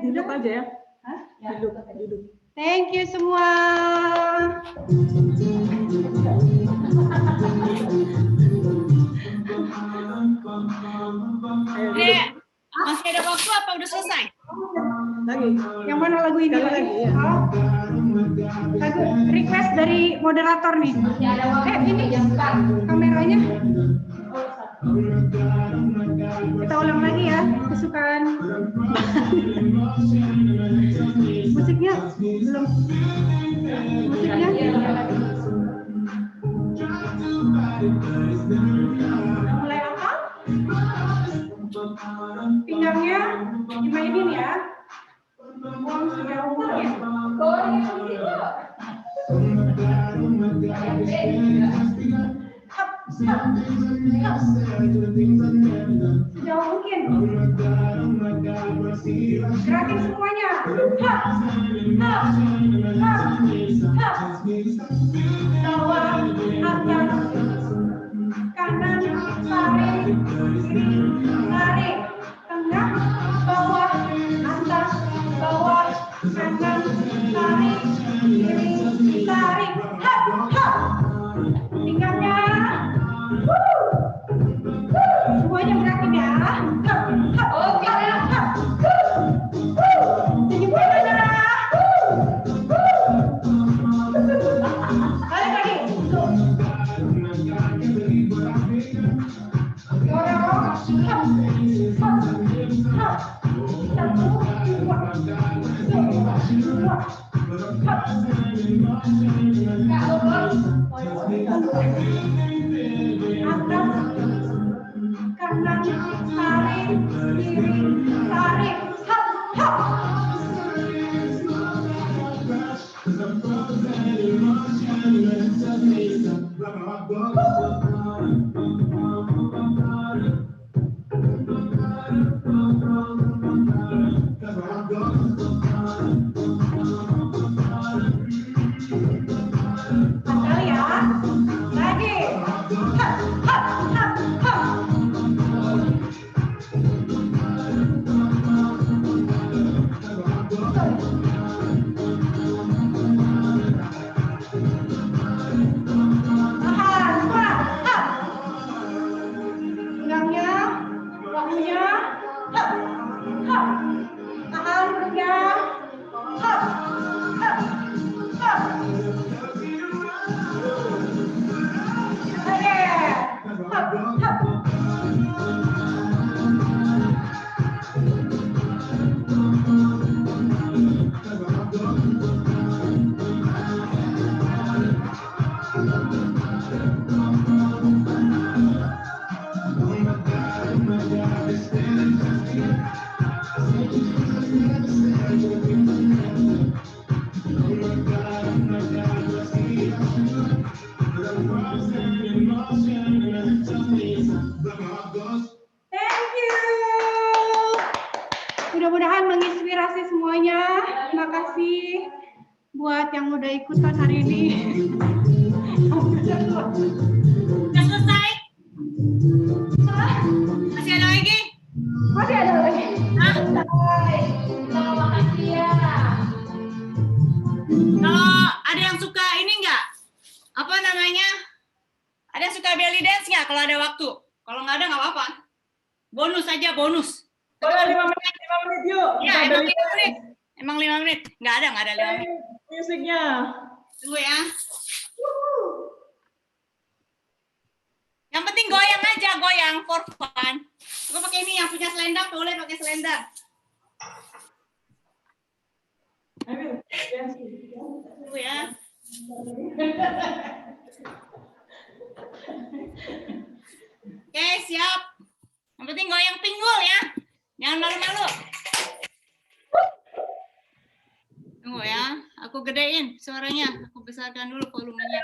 Duduk aja ya. Duduk. Thank you semua. Masih ada waktu apa udah selesai? Lagi. Yang mana lagu ini lagi? Ya. Oh. Lagu request dari moderator nih. Ini kameranya. Kita ulang lagi ya, kesukaan. Musiknya belum. Musiknya. Mulai apa? Pinggangnya dimainin ya. Buang sejauh ya. Sejauh mungkin. Gerakin semuanya. Bawah, atas, kanan, tarik, kiri, tarik, tengah, bawah, atas, bawah, kanan, tarik, kiri, tarik, pinggangnya. Semuanya gerakin ya. Oke. Senyum mana? Balik lagi. Kanan, tarik, kiri, tarik, hap, hap. Sekali ya. Lagi. Hap, hap, hap, hap. Tahan, kuat, hap. Pinggangnya, bahunya, hap, hap. Tahan perutnya, hap, hap, hap. Oke, hap, hap. Thank you. Mudah-mudahan menginspirasi semuanya. Terima kasih buat yang udah ikutan hari ini. Udah selesai? Masih ada lagi? Masih ada lagi. Hah? Makasih ya. Kalau ada yang suka ini enggak? Apa namanya? Ada yang suka belly dance nggak kalau ada waktu? Kalau nggak ada nggak apa-apa. Bonus aja, bonus. Boleh 5 menit yuk. Ya, emang 5 menit. Emang 5 menit. Nggak ada 5 menit. Musiknya. Tunggu ya. yang for fun. Aku pakai ini yang punya selendang, boleh pakai selendang. Tunggu ya. Oke, siap. Yang penting goyang pinggul ya. Jangan malu-malu. Tunggu ya, aku gedein suaranya. Aku besarkan dulu volumenya.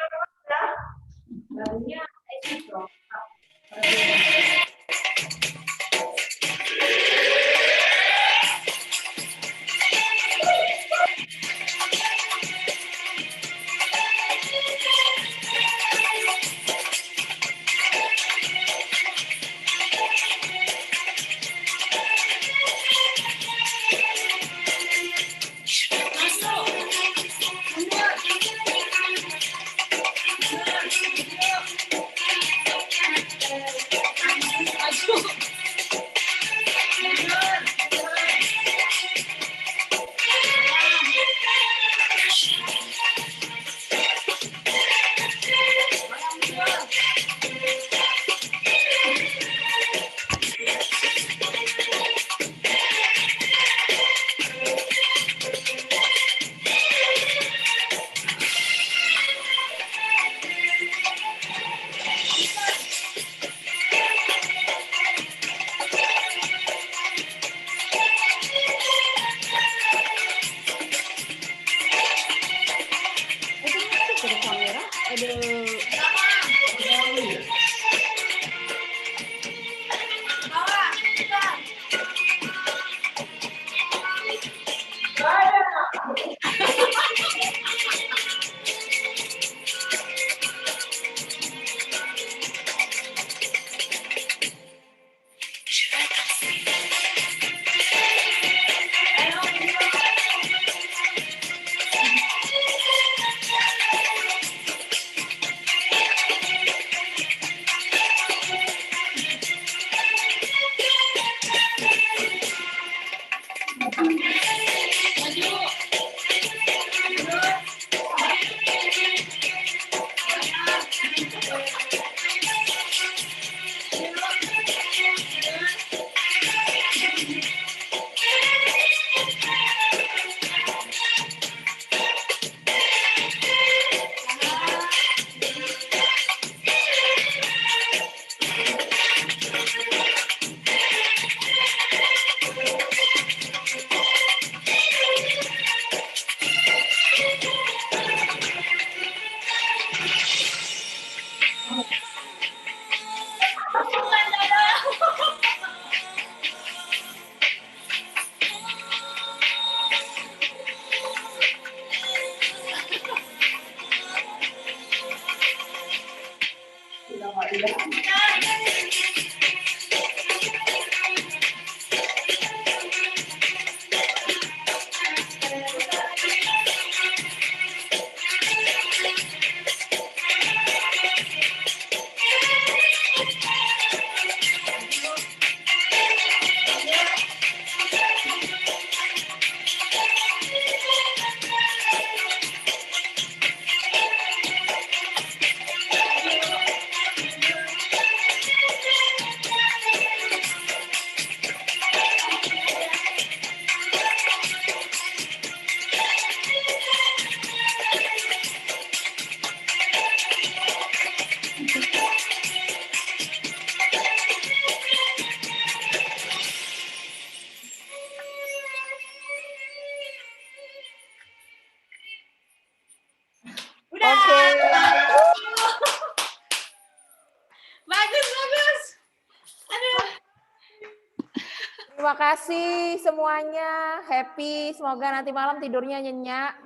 Terima kasih semuanya, happy. Semoga nanti malam tidurnya nyenyak.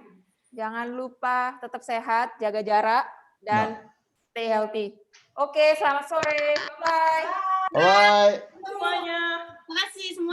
Jangan lupa tetap sehat, jaga jarak, dan stay healthy. Oke, selamat sore. Bye. Bye. Semuanya. Terima kasih semuanya.